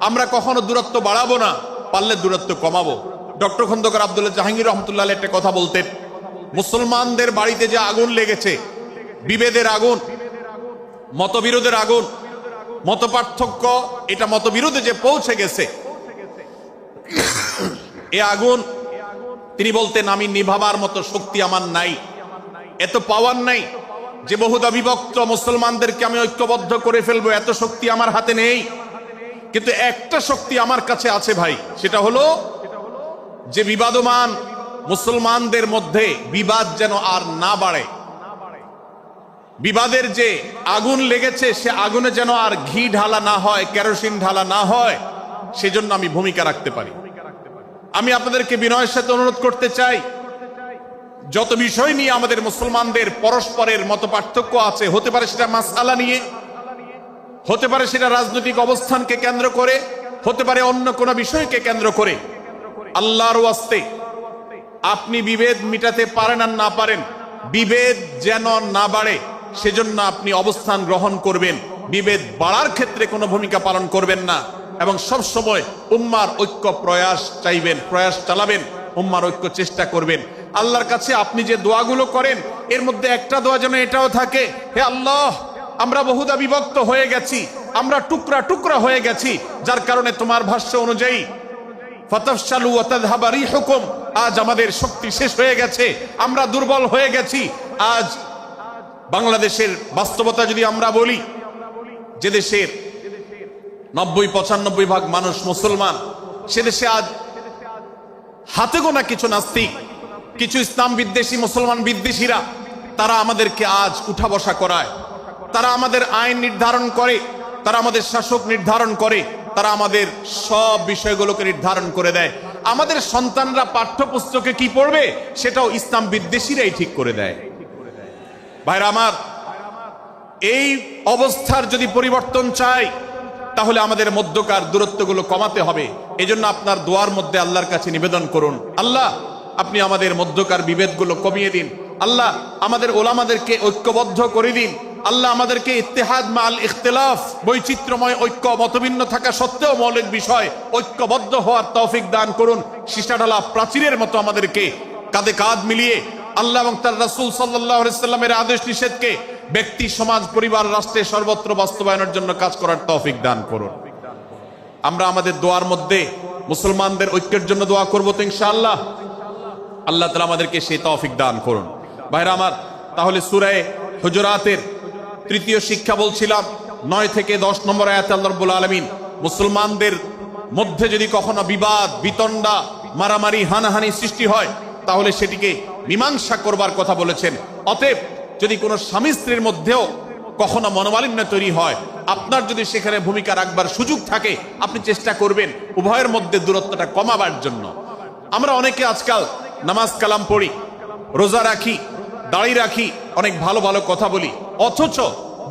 আমরা কখনো দূরত্ব বাড়াবো না, পারলে দূরত্ব কমাবো। ডক্টর খন্দকার আব্দুল্লাহ জাহাঙ্গীর রহমতুল্লাহ একটা কথা বলতেন, মুসলমানদের বাড়িতে যে আগুন লেগেছে, বিভেদের আগুন, মতবিরোধের আগুন, মত পার্থক্য, এটা মতবিরোধে যে পৌঁছে গেছে, এ আগুন তিনি বলতেন, আমি নিভাবার মতো শক্তি আমার নাই, এত পাওয়ার নাই যে বহুদা বিভক্ত মুসলমানদেরকে আমি ঐক্যবদ্ধ করে ফেলবো, এত শক্তি আমার হাতে নেই। কিন্তু একটা শক্তি আমার কাছে আছে ভাই, সেটা হলো যে বিবাদমান মুসলমানদের মধ্যে বিবাদ যেন আর না বাড়ে, বিবাদের যে আগুন লেগেছে সে আগুনে যেন আর ঘি ঢালা না হয়, কেরোসিন ঢালা না হয়, সেজন্য আমি ভূমিকা রাখতে পারি। আমি আপনাদেরকে বিনয়ের সাথে অনুরোধ করতে চাই, যত বিষয় নিয়ে আমাদের মুসলমানদের পরস্পরের মত পার্থক্য আছে, হতে পারে সেটা মাসআলা নিয়ে, হতে পারে সেটা রাজনৈতিক অবস্থানকে কেন্দ্র করে, হতে পারে অন্য কোনো বিষয়কে কেন্দ্র করে, আল্লাহর ওয়াস্তে আপনি বিভেদ মিটাতে পারেন আর না পারেন, বিভেদ যেন না বাড়ে সেজন্য আপনি অবস্থান গ্রহণ করবেন, বিভেদ বাড়ার ক্ষেত্রে কোনো ভূমিকা পালন করবেন না, এবং সব সময় উম্মার ঐক্য প্রয়াস চাইবেন, প্রয়াস চালাবেন, উম্মার ঐক্য চেষ্টা করবেন। আল্লাহর কাছে আপনি যে দোয়াগুলো করেন, এর মধ্যে একটা দোয়া যেন এটাও থাকে, হে আল্লাহ, আমরা বহুদা বিভক্ত হয়ে গেছি, আমরা টুকরা টুকরা হয়ে গেছি, যার কারণে তোমার ভাষ্য অনুযায়ী ফাতাফশালু ওয়া তাযহাবা রিহুকুম, আজ আমাদের শক্তি শেষ হয়ে গেছে, আমরা দুর্বল হয়ে গেছি। আজ বাংলাদেশের বাস্তবতা যদি আমরা বলি, যে দেশের 90-95 ভাগ মানুষ মুসলমান, সে দেশে আজ হাতে গোনা কিছু নাস্তিক, কিছু ইসলাম বিদ্বেষী, মুসলমান বিদ্বেষীরা, তারা আমাদেরকে আজ উঠা বসা করায়, তারা আমাদের আইন নির্ধারণ করে, তারা আমাদের শাসক নির্ধারণ করে, তারা আমাদের সব বিষয়গুলোকে নির্ধারণ করে দেয়। আমাদের সন্তানরা পাঠ্যপুস্তকে কি পড়বে সেটাও ইসলাম বিদ্বেষীরাই ঠিক করে দেয়। ভাইরা আমার, এই অবস্থার যদি পরিবর্তন চাই, তাহলে আমাদের মধ্যকার দূরত্বগুলো কমাতে হবে। এজন্য আপনার দোয়ার মধ্যে আল্লাহর কাছে নিবেদন করুন, আল্লাহ আপনি আমাদের মধ্যকার বিভেদগুলো কমিয়ে দিন, আল্লাহ আমাদের ওলামাদেরকে ঐক্যবদ্ধ করে দিন, আল্লাহ আমাদেরকে ইত্তেহাদ মাল ইখতিলাফ, বৈচিত্র্যময় ঐক্য, মতভিন্ন থাকা সত্ত্বেও মৌলিক বিষয় ঐক্যবদ্ধ হওয়ার তৌফিক দান করুন। সীসাঢালা প্রাচীরের মতো আমাদেরকে কাঁধে কাঁধ মিলিয়ে আল্লাহ এবং তার রাসূল সাল্লাল্লাহু আলাইহি সাল্লামের আদেশ নিষেধকে ব্যক্তি, সমাজ, পরিবার, রাষ্ট্রে সর্বত্র বাস্তবায়নের জন্য কাজ করার তৌফিক দান করুন। আমরা আমাদের দোয়ার মধ্যে মুসলমানদের ঐক্যের জন্য দোয়া করব তো ইনশাআল্লাহ। আল্লাহ তাআলা আমাদেরকে সেই তৌফিক দান করুন। ভাইরা আমার, তাহলে সূরা হুজুরাতের তৃতীয় শিক্ষা বলছিলাম, 9 থেকে 10 নম্বর আয়াতে আল্লাহ রাব্বুল আলামিন মুসলমানদের মধ্যে যদি কখনো বিবাদ, বিতণ্ডা, মারামারি, হানাহানি সৃষ্টি হয়, তাহলে সেটিকে মীমাংসা করবার কথা বলেছেন। অতএব যদি কোনো স্বামী স্ত্রীর মধ্যেও কখনো মনোমালিন্য তৈরি হয়, আপনার যদি সেখানে ভূমিকা রাখবার সুযোগ থাকে, আপনি চেষ্টা করবেন উভয়ের মধ্যে দূরত্বটা কমাবার জন্য। আমরা অনেকে আজকাল নামাজ কালাম পড়ি, রোজা রাখি, দাড়ি রাখি, অনেক ভালো ভালো কথা বলি, অথচ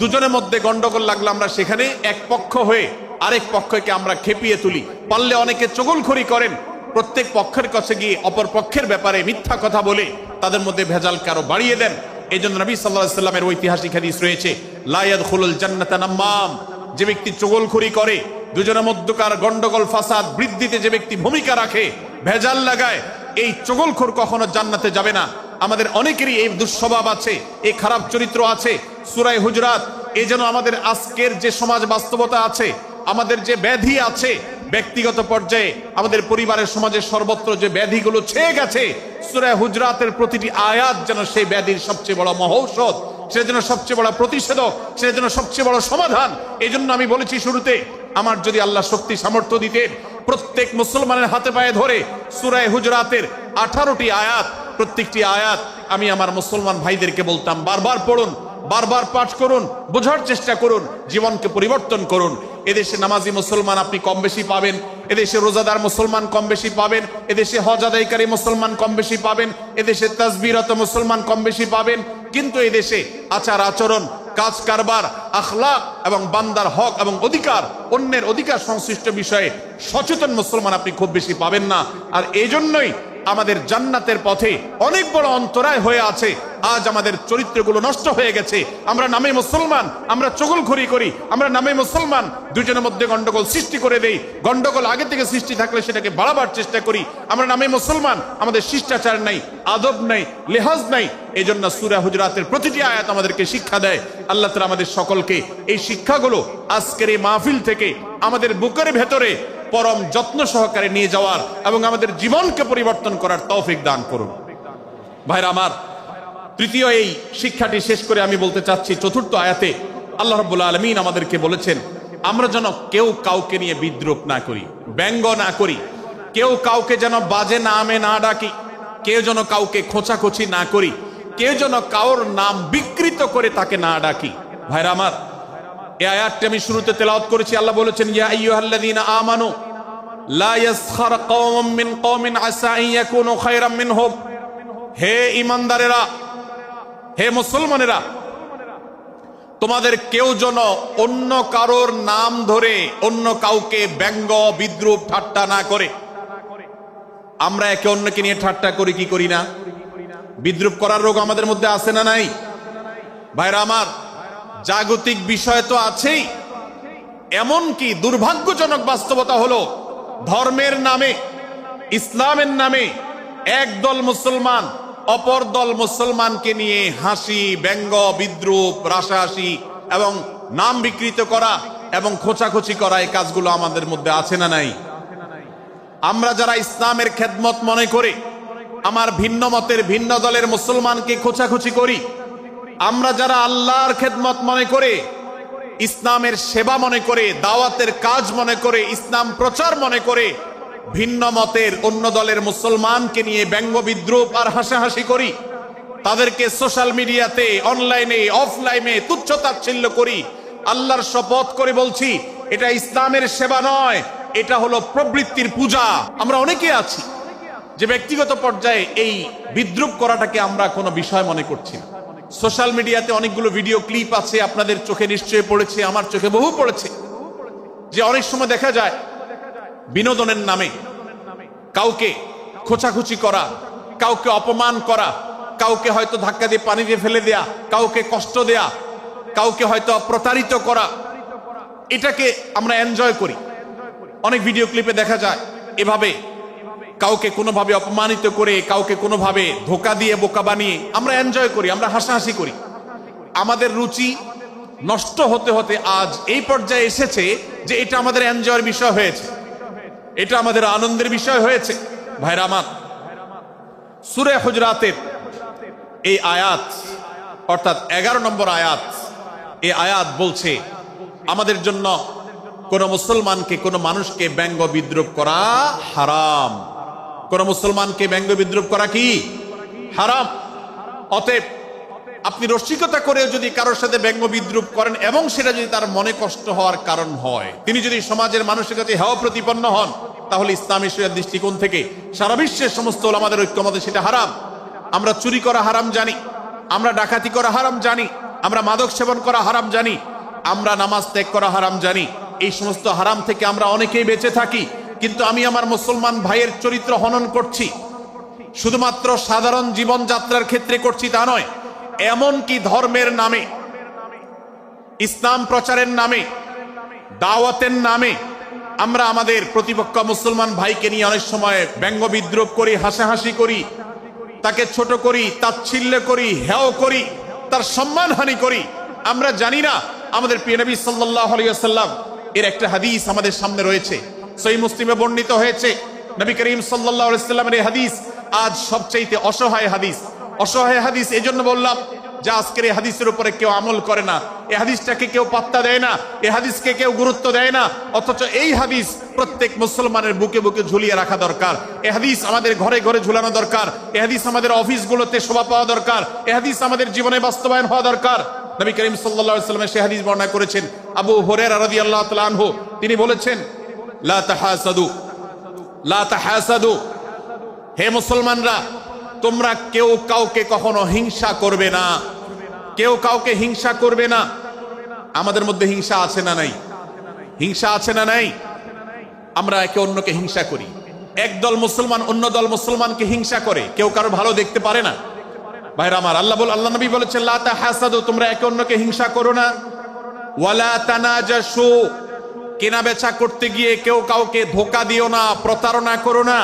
দুজনের মধ্যে গন্ডগোল লাগলে আমরা সেখানে এক পক্ষ হয়ে আরেক পক্ষকে আমরা খেপিয়ে তুলি। পারলে অনেকে চগলখড়ি করেন, প্রত্যেক পক্ষের কাছে গিয়ে অপর পক্ষের ব্যাপারে মিথ্যা কথা বলে তাদের মধ্যে ভেজালকে আরো বাড়িয়ে দেন। এই জন্য নবী সাল্লাল্লাহু আলাইহি ওয়াসাল্লামের ঐতিহাসিক হাদিস রয়েছে, লা ইয়াদখুলুল জান্নাতা নাম্মাম, যে ব্যক্তি চগলখড়ি করে, দুজনের মধ্যকার গন্ডগোল ফাসাদ বৃদ্ধিতে যে ব্যক্তি ভূমিকা রাখে, ভেজাল লাগায়, এই চগলখোর কখনো জান্নাতে যাবে না। আমাদের অনেকেরই এই দুঃস্বভাব আছে, এই খারাপ চরিত্র আছে। সূরা হুজরাত এই যেন আমাদের আজকের যে সমাজ বাস্তবতা আছে, আমাদের যে ব্যাধি আছে ব্যক্তিগত পর্যায়ে, আমাদের পরিবারের সমাজের সর্বত্র যে ব্যাধিগুলো ছেয়ে গেছে, সূরা হুজরাতের প্রতিটি আয়াত যেন সেই ব্যাধির সবচেয়ে বড় মহৌষধ, সেটা যেন সবচেয়ে বড় প্রতিষেধক, সেটা যেন সবচেয়ে বড় সমাধান। এই জন্য আমি বলেছি শুরুতে, আমার যদি আল্লাহ শক্তি সামর্থ্য দিতেন, প্রত্যেক মুসলমানের হাতে পায়ে ধরে সূরা হুজরাতের 18টি আয়াত, প্রত্যেকটি আয়াত আমি আমার মুসলমান ভাইদেরকে বলতাম, বারবার পড়ুন, বারবার পাঠ করুন, বোঝার চেষ্টা করুন, জীবনকে পরিবর্তন করুন। এদেশে নামাজি মুসলমান আপনি কম বেশি পাবেন, এদেশে রোজাদার মুসলমান কম বেশি পাবেন, এদেশে হজ আদায়কারী মুসলমান কম বেশি পাবেন, এদেশে তাসবিহরত মুসলমান কম বেশি পাবেন, কিন্তু এদেশে আচার আচরণ, কাজ কারবার, আখলাক এবং বান্দার হক এবং অধিকার, অন্যের অধিকার সংশ্লিষ্ট বিষয়ে সচেতন মুসলমান আপনি খুব বেশি পাবেন না। আর এই জন্যই আমাদের জান্নাতের পথে অনেক বড় অন্তরায় হয়ে আছে। আজ আমাদের চরিত্রগুলো নষ্ট হয়ে গেছে। আমরা নামে মুসলমান, আমরা চগলখড়ি করি, আমরা নামে মুসলমান, দুজনের মধ্যে গন্ডগোল সৃষ্টি করে দেই। গন্ডগোল আগে থেকে সৃষ্টি থাকলে সেটাকে বাড়াবার চেষ্টা করি। আমরা নামে মুসলমান, আমাদের শিষ্টাচার নাই, আদব নাই, লেহাজ নাই। এই জন্য সূরা হুজরাতের প্রতিটি আয়াত আমাদেরকে শিক্ষা দেয়। আল্লাহ তাআলা আমাদের সকলকে এই শিক্ষাগুলো আজকের এই মাহফিল থেকে আমাদের বুকের ভেতরে পরম যত্ন সহকারে নিয়ে যাওয়ার এবং আমাদের জীবনকে পরিবর্তন করার তৌফিক দান করুন। ভাইরা আমার, তৃতীয় এই শিক্ষাটি শেষ করে আমি বলতে চাচ্ছি, চতুর্থ আয়াতে আল্লাহ রাব্বুল আলামিন আমাদেরকে বলেছেন, আমরা যেন কেউ কাউকে নিয়ে বিদ্রূপ না করি, ব্যঙ্গ না করি, কেউ কাউকে যেন বাজে নামে না ডাকি, কেউ যেন কাউকে খোঁচাখুচি না করি, কেউ যেন কাউর নাম বিকৃত করে তাকে না ডাকি। ভাইরা আমার, এই আয়াতটি আমি শুরুতে তেলাওয়াত করেছি। আল্লাহ বলেছেন, ইয়া আইয়ুহাল্লাযীনা আমানু লা ইয়াসখার কওমুম মিন কওমিন আসা আন ইয়াকুনু খায়রাম মিনহুম। হে ঈমানদারেরা, হে মুসলমানেরা, তোমাদের কেউ যেন অন্য কারোর নাম ধরে অন্য কাউকে ব্যঙ্গ, বিদ্রূপ, ঠাট্টা না করে। আমরা একে অন্যকে নিয়ে ঠাট্টা করি কি করি না? বিদ্রূপ করার রোগ আমাদের মধ্যে আছে না নাই? ভাইরা আমার, জাগতিক বিষয় তো আছেই, এমনকি দুর্ভাগ্যজনক বাস্তবতা হলো ধর্মের নামে, ইসলামের নামে একদল মুসলমান অপর দল মুসলমানকে নিয়ে হাসি, ব্যঙ্গ, বিদ্রূপ, রাসাহাসি এবং নাম বিকৃত করা এবং খোঁচাখুচি করা, এই কাজগুলো আমাদের মধ্যে আছে না নাই? আমরা যারা ইসলামের খেদমত মনে করে আমার ভিন্ন মতের, ভিন্ন দলের মুসলমানকে খোঁচাখুচি করি, আমরা যারা আল্লাহর খেদমত মনে করে, ইসলামের সেবা মনে করে, দাওয়াতের কাজ মনে করে, ইসলাম প্রচার মনে করে ভিন্ন মতের অন্য দলের মুসলমানকে নিয়ে ব্যঙ্গ, বিদ্রূপ আর হাসাহাসি করি, তাদেরকে সোশ্যাল মিডিয়াতে, অনলাইনে, অফলাইনে তুচ্ছ-তাচ্ছিল্য করি, আল্লাহর শপথ করে বলছি, এটা ইসলামের সেবা নয়, এটা হলো প্রবৃত্তির পূজা। আমরা অনেকে আছি যে ব্যক্তিগত পর্যায়ে এই বিদ্রূপ করাটাকে আমরা কোনো বিষয় মনে করছি না। সোশ্যাল মিডিয়াতে অনেকগুলো ভিডিও ক্লিপ আছে, আপনাদের চোখে নিশ্চয়ই পড়েছে, আমার চোখে বহু পড়েছে, যে অনেক সময় দেখা যায় বিনোদনের নামে কাউকে খোঁচাখুচি করা, কাউকে অপমান করা, কাউকে হয়তো ধাক্কা দিয়ে পানি দিয়ে ফেলে দেয়া, কাউকে কষ্ট দেয়া, কাউকে হয়তো প্রতারিত করা, এটাকে আমরা এনজয় করি। অনেক ভিডিও ক্লিপে দেখা যায় এভাবে কাউকে কোনোভাবে অপমানিত করে, কাউকে কোনোভাবে ধোকা দিয়ে, বোকা বানিয়ে আমরা এনজয় করি, আমরা হাসাহাসি করি। আমাদের রুচি নষ্ট হতে হতে আজ এই পর্যায়ে এসেছে যে এটা আমাদের এনজয়ের বিষয় হয়েছে, এটা আমাদের আনন্দের বিষয় হয়েছে। ভাইরা আমার, সূরা হুজরাতের এই আয়াত, অর্থাৎ 11 নম্বর আয়াত, এই আয়াত বলছে আমাদের জন্য কোন মুসলমানকে, কোন মানুষকে ব্যঙ্গ বিদ্রূপ করা হারাম। কোন মুসলমানকে ব্যঙ্গ বিদ্রূপ করা কি হারাম। অতএব আপনি রসিকতা করেও যদি কারোর সাথে ব্যঙ্গ বিদ্রূপ করেন এবং সেটা যদি তার মনে কষ্ট হওয়ার কারণ হয়, তিনি যদি সমাজের মানুষের কাছে হেয় প্রতিপন্ন হন, তাহলে ইসলামী শরিয়ার দৃষ্টিকোণ থেকে সারা বিশ্বের সমস্ত ওলামাদের ঐক্যমতে সেটা হারাম। আমরা চুরি করা হারাম জানি, আমরা ডাকাতি করা হারাম জানি, আমরা মাদক সেবন করা হারাম জানি, আমরা নামাজ ত্যাগ করা হারাম জানি। এই সমস্ত হারাম থেকে আমরা অনেকেই বেঁচে থাকি, কিন্তু আমি আমার মুসলমান ভাইয়ের চরিত্র হনন করছি, শুধুমাত্র সাধারণ জীবনযাত্রার ক্ষেত্রে করছি তা নয়, এমনকি ধর্মের নামে, ইসলাম প্রচারের নামে, দাওয়াতের নামে আমরা আমাদের প্রতিপক্ষ মুসলমান ভাইকে নিয়ে অনেক সময় ব্যঙ্গ বিদ্রূপ করি, হাসাহাসি করি, তাকে ছোট করি, তাচ্ছিল্য করি, হেয় করি, তার সম্মানহানি করি। আমরা জানি না আমাদের প্রিয় নবী সাল্লাল্লাহু আলাইহি ওয়াসাল্লাম এর একটা হাদিস আমাদের সামনে রয়েছে, সহিহ মুসলিমে বর্ণিত হয়েছে। নবী করিম সাল্লাল্লাহু আলাইহি ওয়াসাল্লামের এই হাদিস আজ সবচাইতে অসহায় হাদিস। অসহায় হাদিস এজন্য বললাম যে আজকের এই হাদিসের উপরে কেউ আমল করে না, এই হাদিসটাকে কেউ পাত্তা দেয় না, এই হাদিসকে কেউ গুরুত্ব দেয় না। অথচ এই হাদিস প্রত্যেক মুসলমানের বুকে বুকে ঝুলিয়ে রাখা দরকার। এই হাদিস আমাদের ঘরে ঘরে ঝুলানো দরকার। এই হাদিস আমাদের অফিসগুলোতে শোভা পাওয়া দরকার। এই হাদিস আমাদের জীবনে বাস্তবায়ন হওয়া দরকার। নবী করিম সাল্লাল্লাহু আলাইহি ওয়াসাল্লাম সেই হাদিস বর্ণনা করেছেন। আবু হুরায়রা রাদিয়াল্লাহু তাআলা আনহু তিনি বলেছেন, লা তাহাসাদু, লা তাহাসাদু, হে মুসলমানরা তোমরা কেউ কাউকে কখনো হিংসা করবে না, কেউ কাউকে হিংসা করবে না। আমাদের মধ্যে হিংসা আছে না নাই? হিংসা আছে না নাই? আমরা একে অন্যকে হিংসা করি। একদল মুসলমান অন্য দল মুসলমানকে হিংসা করে, কেউ কারো ভালো দেখতে পারে না। ভাইরা আমার, আল্লাহ নবী বলেছেন লা তাহাসাদু, তোমরা একে অন্যকে হিংসা করো না। ওয়ালা তানাজাসু, কেনা বেচা করতে গিয়ে কেউ কাউকে ধোঁকা দিও না, প্রতারণা করো না।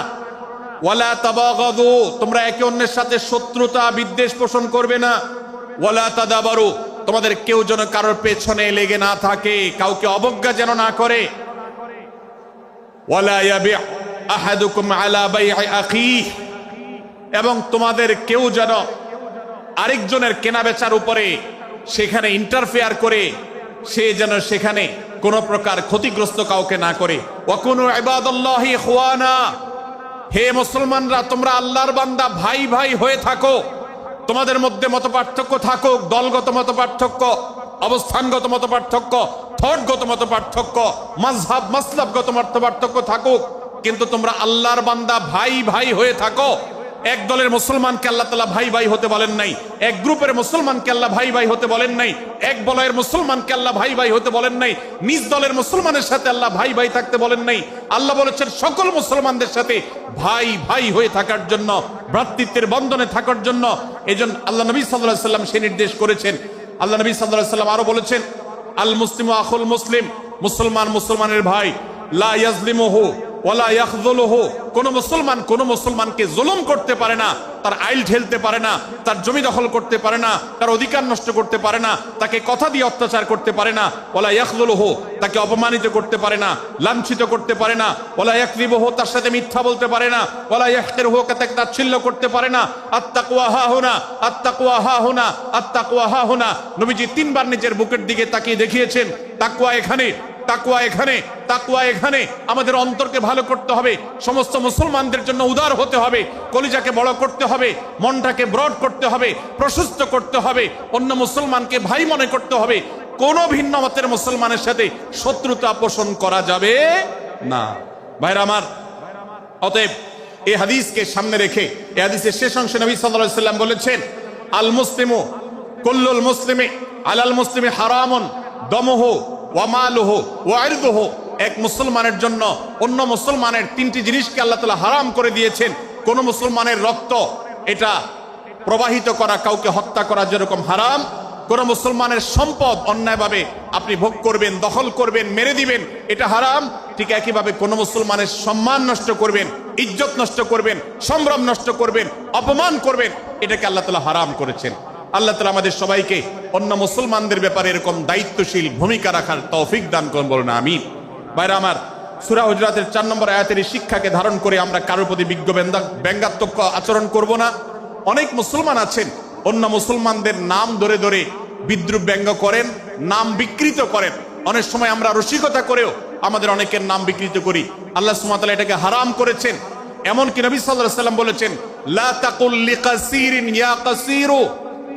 ওয়ালা তাবাগাদু, তোমরা একে অন্যের সাথে শত্রুতা বিদ্বেষ পোষণ করবে না। ওয়ালা তাদাবারু, তোমাদের কেউ যেন কারোর পেছনে লেগে না থাকে, কাউকে অবজ্ঞা যেন না করে। ওয়ালা ইয়াবি আহাদুকুম আলা বাই'i আখিহি, এবং তোমাদের কেউ যেন আরেকজনের কেনা বেচার উপরে সেখানে ইন্টারফেয়ার করে সে যেন সেখানে কোন প্রকার ক্ষতিগ্রস্ত কাউকে না করে। ওয়াকুনু ইবাদাল্লাহি ইখওয়ানা, হে মুসলমানরা তোমরা আল্লাহর বান্দা ভাই ভাই হয়ে থাকো। তোমাদের মধ্যে মতপার্থক্য থাকুক, দলগত মতপার্থক্য, অবস্থানগত মতপার্থক্য, থটগত মতপার্থক্য, মাযহাব মাসলাবগত মতপার্থক্য থাকুক, কিন্তু তোমরা আল্লাহর বান্দা ভাই ভাই হয়ে থাকো। এক দলের মুসলমানকে আল্লাহ তাআলা ভাই ভাই হতে বলেন নাই, এক গ্রুপের মুসলমানকে আল্লাহ ভাই ভাই হতে বলেন নাই, এক বলয়ের মুসলমানকে আল্লাহ ভাই ভাই হতে বলেন নাই, নিজ দলের মুসলমানের সাথে আল্লাহ ভাই ভাই থাকতে বলেন নাই। আল্লাহ বলেছেন সকল মুসলমানদের সাথে ভাই ভাই হয়ে থাকার জন্য, ভ্রাতৃত্বের বন্ধনে থাকার জন্য। এজন্য আল্লাহ নবী সাল্লাল্লাহু আলাইহি ওয়াসাল্লাম সে নির্দেশ করেছেন। আল্লাহ নবী সাল্লাল্লাহু আলাইহি ওয়াসাল্লাম আরো বলেছেন, আল মুসলিমু আখুল মুসলিম, মুসলমান মুসলমানের ভাই, লা ইয়াজলিমুহু ওয়ালা ইয়াখযুলুহু, কোন মুসলমান কোন মুসলমানকে জুলুম করতে পারে না, তার আইল ঠেলতে পারে না, তার জমি দখল করতে পারে না, তার অধিকার নষ্ট করতে পারে না, তাকে কথা দিয়ে অত্যাচার করতে পারে না। ওয়ালা ইয়াখযুলুহু, তাকে অপমানিত করতে পারে না, লাঞ্ছিত করতে পারে না। ওয়ালা ইয়াকযিবুহু, তার সাথে মিথ্যা বলতে পারে না। ওয়ালা ইয়াহকিরুহু, তাকে তাচ্ছিল্য করতে পারে না। আত-তাকওয়া হাহুনা, আত-তাকওয়া হাহুনা, আত-তাকওয়া হাহুনা। নবীজি তিনবার নিজের বুকের দিকে তাকিয়ে দেখিয়েছেন, তাকওয়া এখানে, তাকওয়া এখানে, তাকওয়া এখানে। আমাদের অন্তরকে ভালো করতে হবে, সমস্ত মুসলমানদের জন্য উদার হতে হবে, কলিজাকে বড় করতে হবে, মনটাকে ব্রড করতে হবে, প্রশস্ত করতে হবে, অন্য মুসলমানকে ভাই মনে করতে হবে। কোন ভিন্ন মতের মুসলমানের সাথে শত্রুতা পোষণ করা যাবে না। ভাইরা আমার, অতএব এই হাদিসকে সামনে রেখে এই হাদিসের শেষ অংশে নবী সাল্লাল্লাহু আলাইহি ওয়াসাল্লাম বলেছেন, আল মুসলিমু কুল্লুল মুসলিমি আলাল মুসলিমি হারামুন দমুহু ওয়া মালুহু ওয়া ইরদুহু। এক মুসলমানের জন্য অন্য মুসলমানের তিনটি জিনিসকে আল্লাহ তাআলা হারাম করে দিয়েছেন। কোন মুসলমানের রক্ত এটা প্রবাহিত করা, কাউকে হত্যা করা যেরকম হারাম, কোন মুসলমানের সম্পদ অন্যায়ভাবে আপনি ভোগ করবেন, দখল করবেন, মেরে দিবেন, এটা হারাম। ঠিক একইভাবে কোন মুসলমানের সম্মান নষ্ট করবেন, ইজ্জত নষ্ট করবেন, সম্ভ্রম নষ্ট করবেন, অপমান করবেন, এটাকে আল্লাহ তাআলা হারাম করেছেন। আল্লাহ তাআলা আমাদের সবাইকে অন্য মুসলমানদের ব্যাপারে এরকম দায়িত্বশীল ভূমিকা রাখার তৌফিক দান করুন, বলুন আমিন। ভাইরা আমার, সূরা হুজুরাতের 4 নম্বর আয়াতের শিক্ষাকে ধারণ করে আমরা কারোর প্রতি ব্যঙ্গাত্মক আচরণ করব না। অনেক মুসলমান আছেন অন্য মুসলমানদের নাম ধরে ধরে বিদ্রুপ ব্যঙ্গ করেন, নাম বিকৃত করেন। অনেক সময় আমরা রসিকতা করেও আমাদের অনেকের নাম বিকৃত করি। আল্লাহ সুবহানাহু ওয়া তাআলা এটাকে হারাম করেছেন। এমনকি নবী সাল্লাল্লাহু আলাইহি ওয়াসাল্লাম বলেছেন, লা তাকুল লিকাসিরিন ইয়া কাসিরু,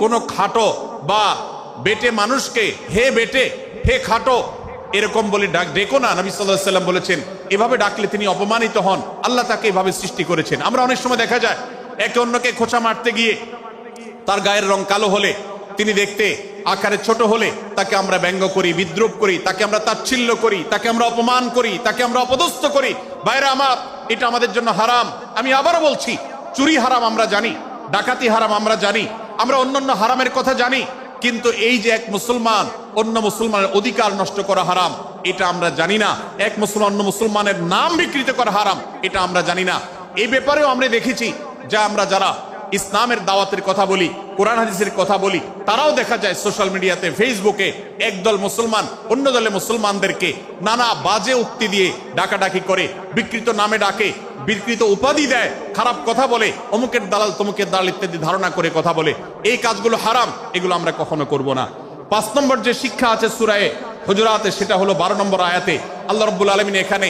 কোন খাটো বা বেটে মানুষকে হে বেটে, হে খাটো এরকম বলে ডেকো না। নবী সাল্লাল্লাহু আলাইহি ওয়াসাল্লাম বলেছেন, এভাবে ডাকলে তিনি অপমানিত হন। আল্লাহ তাকে এভাবে সৃষ্টি করেছেন। আমরা অনেক সময় দেখা যায় একে অন্যকে খোঁচা মারতে গিয়ে তার গায়ের রং কালো হলে, তিনি দেখতে আকারে ছোট হলে তাকে আমরা ব্যঙ্গ করি, বিদ্রুপ করি, তাকে আমরা তাচ্ছিল্য করি, তাকে আমরা অপমান করি, তাকে আমরা অপদস্থ করি। ভাইরা আমার, এটা আমাদের জন্য হারাম। আমি আবারও বলছি, চুরি হারাম আমরা জানি, ডাকাতি হারাম আমরা জানি, আমরা অন্যান্য হারামের কথা জানি, কিন্তু এই যে এক মুসলমান অন্য মুসলমানের অধিকার নষ্ট করা হারাম, এটা আমরা জানি না। এক মুসলমান অন্য মুসলমানের নাম বিকৃত করা হারাম, এটা আমরা জানি না। এই ব্যাপারেও আমরা দেখেছি যে আমরা যারা ইসলামের দাওয়াতের কথা বলি, কোরআন হাদিসের কথা বলি, তারাও দেখা যায় সোশ্যাল মিডিয়াতে, ফেসবুকে একদল মুসলমান অন্য দলে মুসলমানদেরকে নানা বাজে উক্তি দিয়ে ডাকাডাকি করে, বিকৃত নামে ডাকে, বিকৃত উপাধি দেয়, খারাপ কথা বলে, অমুকের দালাল তমুকের দালাল ইত্যাদি ধারণা করে কথা বলে। এই কাজগুলো হারাম, এগুলো আমরা কখনো করব না। 5 নম্বর যে শিক্ষা আছে সূরা হুজুরাতে, সেটা হলো 12 নম্বর আয়াতে আল্লাহ রাব্বুল আলামিন এখানে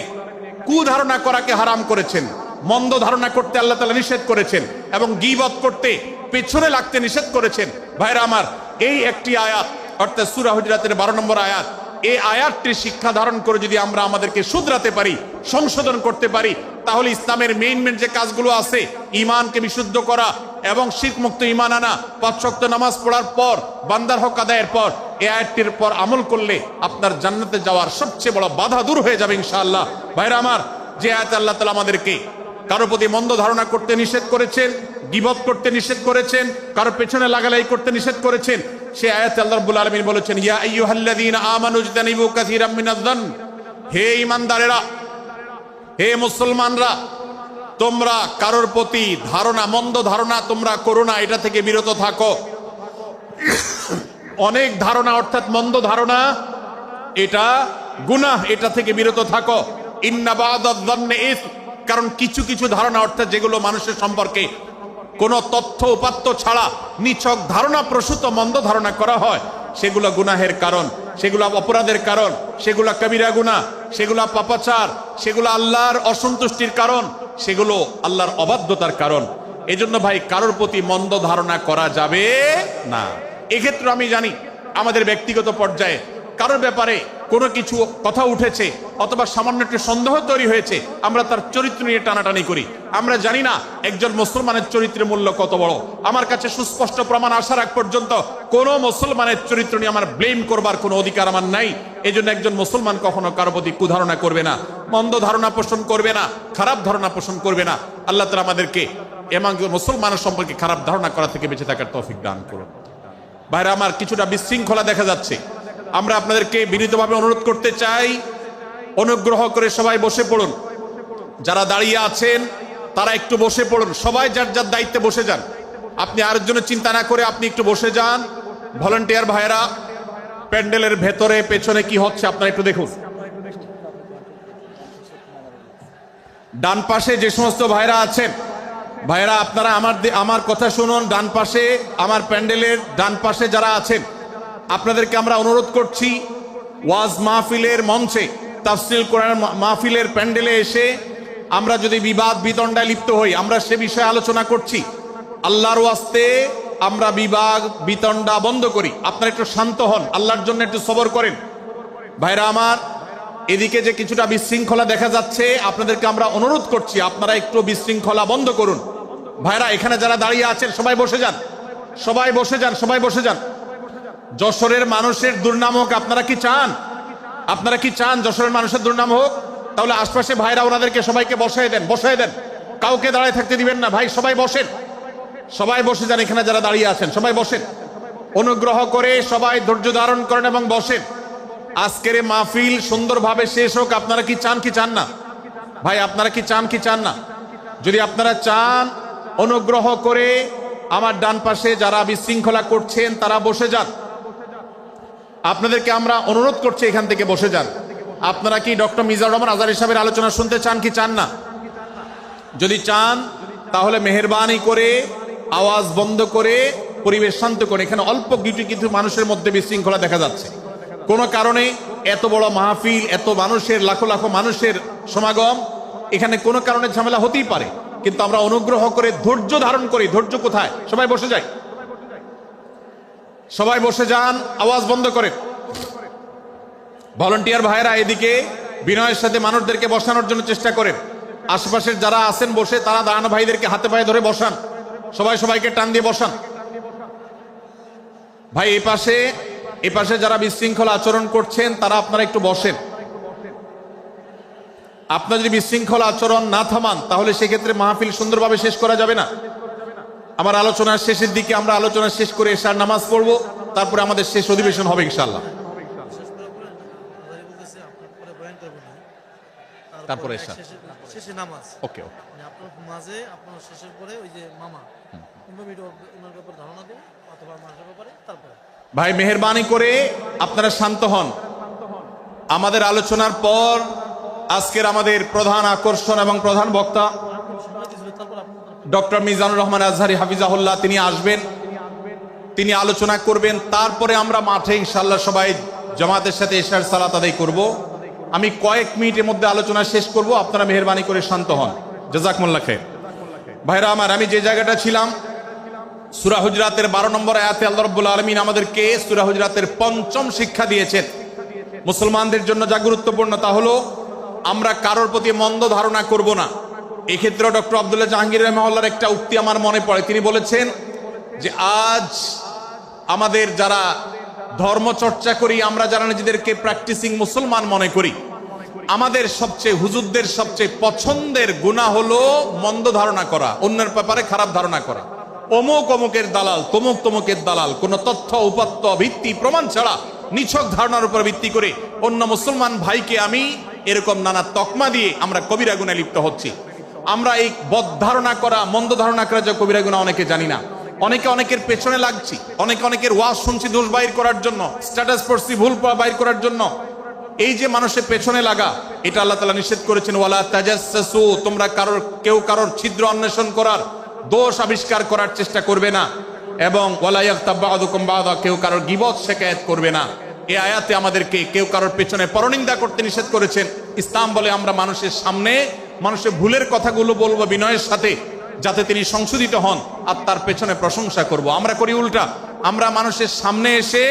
কুধারণা করাকে হারাম করেছেন, মন্দ ধারণা করতে আল্লাহ তাআলা নিষেধ করেছেন, এবং গীবত করতে, পেছনে লাগতে নিষেধ করেছেন। ভাইরা আমার, এই একটি আয়াত অর্থাৎ সূরা হুজুরাতের 12 নম্বর আয়াত, এই আয়াতটির শিক্ষা ধারণ করে যদি আমরা আমাদেরকে শুধরাতে পারি, সংশোধন করতে পারি, তাহলে ইসলামের মেইন যে কাজগুলো আছে, ঈমানকে বিশুদ্ধ করা এবং শিরক মুক্ত ঈমান আনা, 5 ওয়াক্ত নামাজ পড়ার পর, বান্দার হক আদায়ের পর, এই আয়াতটির পর আমল করলে আপনার জান্নাতে যাওয়ার সবচেয়ে বড় বাধা দূর হয়ে যাবে ইনশাআল্লাহ। ভাইরা আমার, যে আয়াতে আল্লাহ তাআলা আমাদেরকে কারো প্রতি মন্দ ধারণা করতে নিষেধ করেছেন, গীবত করতে নিষেধ করেছেন, কারো পেছনে লাগালাই করতে নিষেধ করেছেন, সে আয়াতে আল্লাহ রাব্বুল আলামিন বলেছেন, ইয়া আইয়ুহাল্লাযীনা আমানু ইজতানিবু কাসীরাম মিনায-যন্ন, হে ঈমানদারেরা, হে মুসলমানরা, তোমরা কারোর প্রতি ধারণা, মন্দ ধারণা তোমরা করো না, এটা থেকে বিরত থাকো। অনেক ধারণা অর্থাৎ মন্দ ধারণা, এটা গুনাহ, এটা থেকে বিরত থাকো। ইন্না বা'দায-যন্নি ইসম, কারণ কিছু কিছু ধারণা অর্থাৎ যেগুলো মানুষের সম্পর্কে কোনো তথ্য উপাত্ত ছাড়া নিছক ধারণা প্রসূত মন্দ ধারণা করা হয়, সেগুলো গুনাহের কারণ, সেগুলো অপরাধের কারণ, সেগুলো কবিরা গুনাহ, সেগুলো পাপাচার, সেগুলো আল্লাহর অসন্তুষ্টির কারণ, সেগুলো আল্লাহর অবাধ্যতার কারণ। এজন্য ভাই, কারোর প্রতি মন্দ ধারণা করা যাবে না। এক্ষেত্রে আমি জানি আমাদের ব্যক্তিগত পর্যায়ে কারোর ব্যাপারে কোনো কিছু কথা উঠেছে অথবা সামান্য একটু সন্দেহ তৈরি হয়েছে, আমরা তার চরিত্র নিয়ে টানাটানি করি। আমরা জানি না একজন মুসলমানের চরিত্রের মূল্য কত বড়। আমার কাছে সুস্পষ্ট প্রমাণ আসার আগ পর্যন্ত কোনো মুসলমানের চরিত্র নিয়ে আমার ব্লেম করবার কোনো অধিকার আমার নাই। এই জন্য একজন মুসলমান কখনো কারো প্রতি কুধারণা করবে না, মন্দ ধারণা পোষণ করবে না, খারাপ ধারণা পোষণ করবে না। আল্লাহ তাআলা আমাদেরকে এবং মুসলমানের সম্পর্কে খারাপ ধারণা করা থেকে বেঁচে থাকার তৌফিক দান করুন। ভাইরা আমার, কিছুটা বিশৃঙ্খলা দেখা যাচ্ছে। আমরা আপনাদেরকে বিনীতভাবে অনুরোধ করতে চাই, অনুগ্রহ করে সবাই বসে পড়ুন। যারা দাঁড়িয়ে আছেন তারা একটু বসে পড়ুন, সবাই যার যার দায়িত্বে বসে যান। আপনি আরেকজনের চিন্তা না করে আপনি একটু বসে যান। ভলান্টিয়ার ভাইরা, প্যান্ডেলের ভেতরে পেছনে কি হচ্ছে আপনারা একটু দেখুন। ডান পাশে যে সমস্ত ভাইরা আছেন, ভাইরা আপনারা আমার কথা শুনুন। ডান পাশে, আমার প্যান্ডেলের ডান পাশে যারা আছেন, আপনাদেরকে আমরা অনুরোধ করছি, ওয়াজ মাহফিলের মঞ্চে, তাফসীর কোরআন মাহফিলের প্যান্ডেলে এসে আমরা যদি বিবাদ বিতণ্ডায় লিপ্ত হই, আমরা সে বিষয়ে আলোচনা করছি, আল্লাহর ওয়াস্তে আমরা বিবাদ বিতণ্ডা বন্ধ করি। আপনারা একটু শান্ত হন, আল্লাহর জন্য একটু সবর করেন। ভাইরা আমার, এদিকে যে কিছুটা বিশৃঙ্খলা দেখা যাচ্ছে, আপনাদেরকে আমরা অনুরোধ করছি আপনারা একটু বিশৃঙ্খলা বন্ধ করুন। ভাইরা, এখানে যারা দাঁড়িয়ে আছেন সবাই বসে যান, সবাই বসে যান, সবাই বসে যান। যশোরের মানুষের দুর্নাম হোক, আপনারা কি চান? আপনারা কি চান যশোরের মানুষের দুর্নাম হোক? তাহলে আশপাশে ভাইরা ওনাদেরকে সবাইকে বসায় দেন, বসায় দেন, কাউকে দাঁড়ায় থাকতে দিবেন না। ভাই সবাই বসেন, সবাই বসে যান। এখানে যারা দাঁড়িয়ে আছেন সবাই বসেন, অনুগ্রহ করে সবাই ধৈর্য ধারণ করেন এবং বসেন। আজকের মাহফিল সুন্দরভাবে শেষ হোক। আপনারা কি চান কি চান না? ভাই আপনারা কি চান কি চান না? যদি আপনারা চান, অনুগ্রহ করে আমার ডান পাশে যারা বিশৃঙ্খলা করছেন তারা বসে যান। আপনাদেরকে আমরা অনুরোধ করছি এখান থেকে বসে যান। আপনারা কি ডক্টর মিজানুর রহমান আজহারী সাহেবের আলোচনা শুনতে চান কি চান না? যদি চান তাহলে মেহেরবানি করে আওয়াজ বন্ধ করে পরিবেশ শান্ত করে। এখানে অল্প কিছু মানুষের মধ্যে বিশৃঙ্খলা দেখা যাচ্ছে। কোনো কারণে এত বড় মাহফিল, এত মানুষের, লাখো লাখো মানুষের সমাগম, এখানে কোনো কারণে ঝামেলা হতেই পারে, কিন্তু আমরা অনুগ্রহ করে ধৈর্য ধারণ করি। ধৈর্য কোথায়? সবাই বসে যাই, সবাই বসে যান, আওয়াজ বন্ধ করেন। ভলান্টিয়ার ভাইরা এদিকে বিনয়ের সাথে মানুষদেরকে বসানোর জন্য চেষ্টা করেন। আশেপাশের যারা আছেন বসে, তারা দাঁড়ানো ভাইদেরকে হাতে পায়ে ধরে বসান, সবাই সবাইকে টান দিয়ে বসান। ভাই এপাশে যারা বিশৃঙ্খলা আচরণ করছেন তারা আপনারা একটু বসেন। আপনারা যদি বিশৃঙ্খলা আচরণ না থামান তাহলে সেক্ষেত্রে মাহফিল সুন্দরভাবে শেষ করা যাবে না। আমার আলোচনার শেষের দিকে আমরা আলোচনা শেষ করে এশার নামাজ পড়বো, তারপরে আমাদের শেষ অধিবেশন হবে ইনশাআল্লাহ। তারপরে এশার শেষে নামাজ। ওকে ওকে, আপনার মাঝে আপনার শেষের পরে ওই যে মামা ওনার ব্যাপারে ধারণা দেবো অথবা মানুষের ব্যাপারে তারপরে। ভাই মেহেরবানি করে আপনারা শান্ত হন। আমাদের আলোচনার পর আজকের আমাদের প্রধান আকর্ষণ এবং প্রধান বক্তা ডক্টর মিজানুর রহমান আজহারি হাফিজাহুল্লাহ তিনি আসবেন, তিনি আলোচনা করবেন। তারপরে আমরা মাঠে ইনশাআল্লাহ সবাই জামাতের সাথে ইশার সালাত আদায় করব। আমি কয়েক মিনিটের মধ্যে আলোচনা শেষ করব, আপনারা মেহেরবানি করে শান্ত হন। জাযাকুমুল্লাহ খাইর। ভাইরা আমার, আমি যে জায়গাটা ছিলাম, সূরা হুজরাতের 12 নম্বর আয়াতে আল্লাহ রাব্বুল আলামিন আমাদেরকে সূরা হুজরাতের পঞ্চম শিক্ষা দিয়েছেন মুসলমানদের জন্য, যা গুরুত্বপূর্ণ তা হলো আমরা কারোর প্রতি মন্দ ধারণা করব না। এক্ষেত্রে ডক্টর আব্দুল্লাহ জাহাঙ্গীর রাহিমাহুল্লাহর একটা উক্তি আমার মনে পড়ে। তিনি বলেছেন যে আজ আমাদের যারা ধর্ম চর্চা করি, আমরা যারা নিজেদেরকে প্র্যাকটিসিং মুসলমান মনে করি, আমাদের সবচেয়ে হুজুরদের সবচেয়ে পছন্দের গুনাহ হলো মন্দ ধারণা করা, অন্যের ব্যাপারে খারাপ ধারণা করা। অমুক অমুকের দালাল, তমুক তমুকের দালাল, কোন তথ্য উপাত্ত ভিত্তি প্রমাণ ছাড়া নিছক ধারণার উপর ভিত্তি করে অন্য মুসলমান ভাইকে আমি এরকম নানা তকমা দিয়ে আমরা কবিরা গুনাহে লিপ্ত হচ্ছি। আমরা এই বদ ধারণা করা, মন্দ ধারণা করা যে কবিরা গুনাহ অনেকে জানি না। অনেকে অনেকের পেছনে লাগছি, অনেকে অনেকের ওয়াজ শুনছি দোষ বাইর করার জন্য, স্ট্যাটাস পড়ছি ভুল বাইর করার জন্য। এই যে মানুষের পেছনে লাগা, এটা আল্লাহ তাআলা নিষেধ করেছেন, ওয়ালা তাজাসসু, তোমরা কেউ কারোর ছিদ্র অন্বেষণ করার, দোষ আবিষ্কার করার চেষ্টা করবে না, এবং ওয়ালা ইয়াগতাব বা'দুকুম বা'দা, কেউ কারোর গীবত শিকায়াত করবে না। এই আয়াতে আমাদেরকে কেউ কারোর পেছনে পরনিন্দা করতে নিষেধ করেছেন। ইসলাম বলে আমরা মানুষের সামনে মানুষের ভুলের কথাগুলো বলবো বিনয়ের সাথে, যাতে তিনি সংশোধিত হন, আর তার পেছনে প্রশংসা করব। আমরা করি উল্টা, আমরা মানুষের সামনে এসে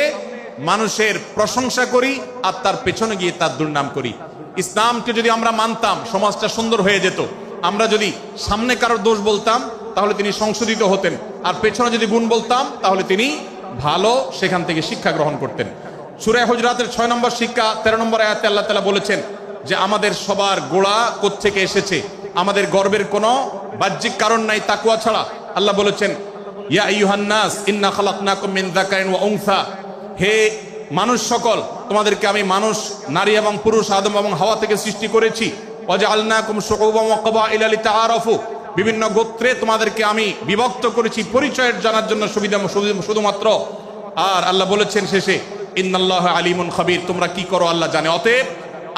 মানুষের প্রশংসা করি আর তার পেছনে গিয়ে তার দুর্নাম করি। ইসলামকে যদি আমরা মানতাম, সমাজটা সুন্দর হয়ে যেত। আমরা যদি সামনে কারোর দোষ বলতাম তাহলে তিনি সংশোধিত হতেন, আর পেছনে যদি গুণ বলতাম তাহলে তিনি ভালো সেখান থেকে শিক্ষা গ্রহণ করতেন। সূরা হুজরাতের 6 নম্বর শিক্ষা 13 নম্বর আয়াতে আল্লাহ তাআলা বলেছেন যে আমাদের সবার গোড়া কোত্থেকে এসেছে, আমাদের গর্বের কোনো বাহ্যিক কারণ নাই তাকওয়া ছাড়া। আল্লাহ বলেছেন, ইয়া আইয়ুহান নাস ইন্না খালাকনাকুম মিন যাকারিন ওয়া উনসা, হে মানুষ সকল, তোমাদেরকে আমি মানুষ, নারী এবং পুরুষ, আদম এবং হাওয়া থেকে সৃষ্টি করেছি। ওয়াজআলনাকুম শুউবান ওয়া ক্বাবাইলা লিতাআরাফু, বিভিন্ন গোত্রে তোমাদেরকে আমি বিভক্ত করেছি পরিচয়ের জানার জন্য, শুধুমাত্র। আর আল্লাহ বলেছেন শেষে, ইন্নাল্লাহা আলিমুন খাবীর, তোমরা কি করো আল্লাহ জানে। অতএব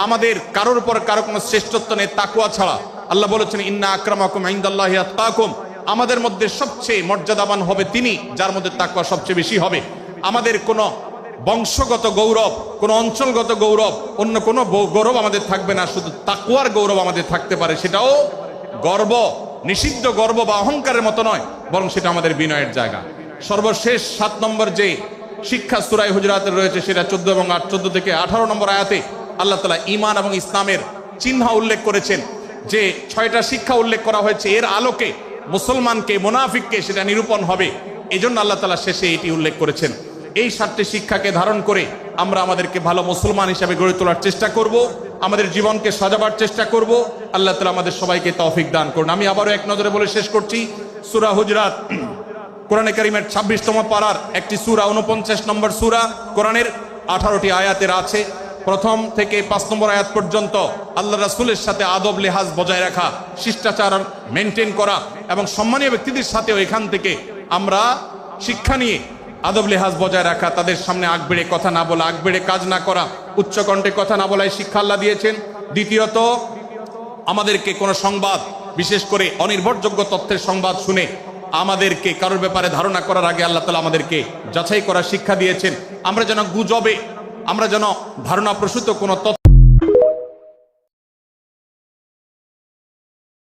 আমাদের কারোর উপর কারো কোনো শ্রেষ্ঠত্ব নেই তাকওয়া ছাড়া। আল্লাহ বলেছেন, ইন্না আকরামাকুম ইনদাল্লাহি আতকাকুম, আমাদের মধ্যে সবচেয়ে মর্যাদাবান হবে তিনি যার মধ্যে তাকওয়া সবচেয়ে বেশি হবে। আমাদের কোনো বংশগত গৌরব, কোনো অঞ্চলগত গৌরব, অন্য কোনো গৌরব আমাদের থাকবে না, শুধু তাকওয়ার গৌরব আমাদের থাকতে পারে। সেটাও গর্ব, নিষিদ্ধ গর্ব বা অহংকারের মতো নয়, বরং সেটা আমাদের বিনয়ের জায়গা। সর্বশেষ 7 নম্বর যে শিক্ষা সূরা হুজরাতের রয়েছে, সেটা 14 এবং 14 থেকে 18 নম্বর আয়াতে আল্লাহ তাআলা ঈমান এবং ইসলামের চিহ্ন উল্লেখ করেছেন। যে 6টা শিক্ষা উল্লেখ করা হয়েছে, এর আলোকে মুসলমানকে, মুনাফিককে সেটা নিরূপণ হবে। এজন্য আল্লাহ তাআলা শেষে এটি উল্লেখ করেছেন। এই 7টি শিক্ষাকে ধারণ করে আমরা আমাদেরকে ভালো মুসলমান হিসেবে গড়ে তোলার চেষ্টা করব, আমাদের জীবনকে সাজাবার চেষ্টা করব। আল্লাহ তাআলা আমাদের সবাইকে তৌফিক দান করুন। আমি আবারও এক নজরে বলে শেষ করছি, সূরা হুজরাত কোরআনে কারীমের 26তম পারার একটি সূরা, 49 নম্বর সূরা, কোরআনের 18টি আয়াতের আছে। প্রথম থেকে 5 নম্বর আয়াত পর্যন্ত আল্লাহ রাসূলের সাথে আদব লেহাজ বজায় রাখা, শিষ্টাচার মেনটেন করা, এবং সম্মানীয় ব্যক্তিদের সাথেও এখান থেকে আমরা শিক্ষা নিয়ে আদব লেহাজ বজায় রাখা, তাদের সামনে আগবেড়ে কথা না বলা, আগবেড়ে কাজ না করা, উচ্চকণ্ঠে কথা না বলাই শিক্ষা আল্লাহ দিয়েছেন। দ্বিতীয়ত, আমাদেরকে কোনো সংবাদ, বিশেষ করে অনির্ভরযোগ্য তথ্যের সংবাদ শুনে আমাদেরকে কারোর ব্যাপারে ধারণা করার আগে আল্লাহ তাআলা আমাদেরকে যাচাই করার শিক্ষা দিয়েছেন। আমরা যেন গুজবে, আমরা যেন ধারণা প্রসূত কোনো তথ্য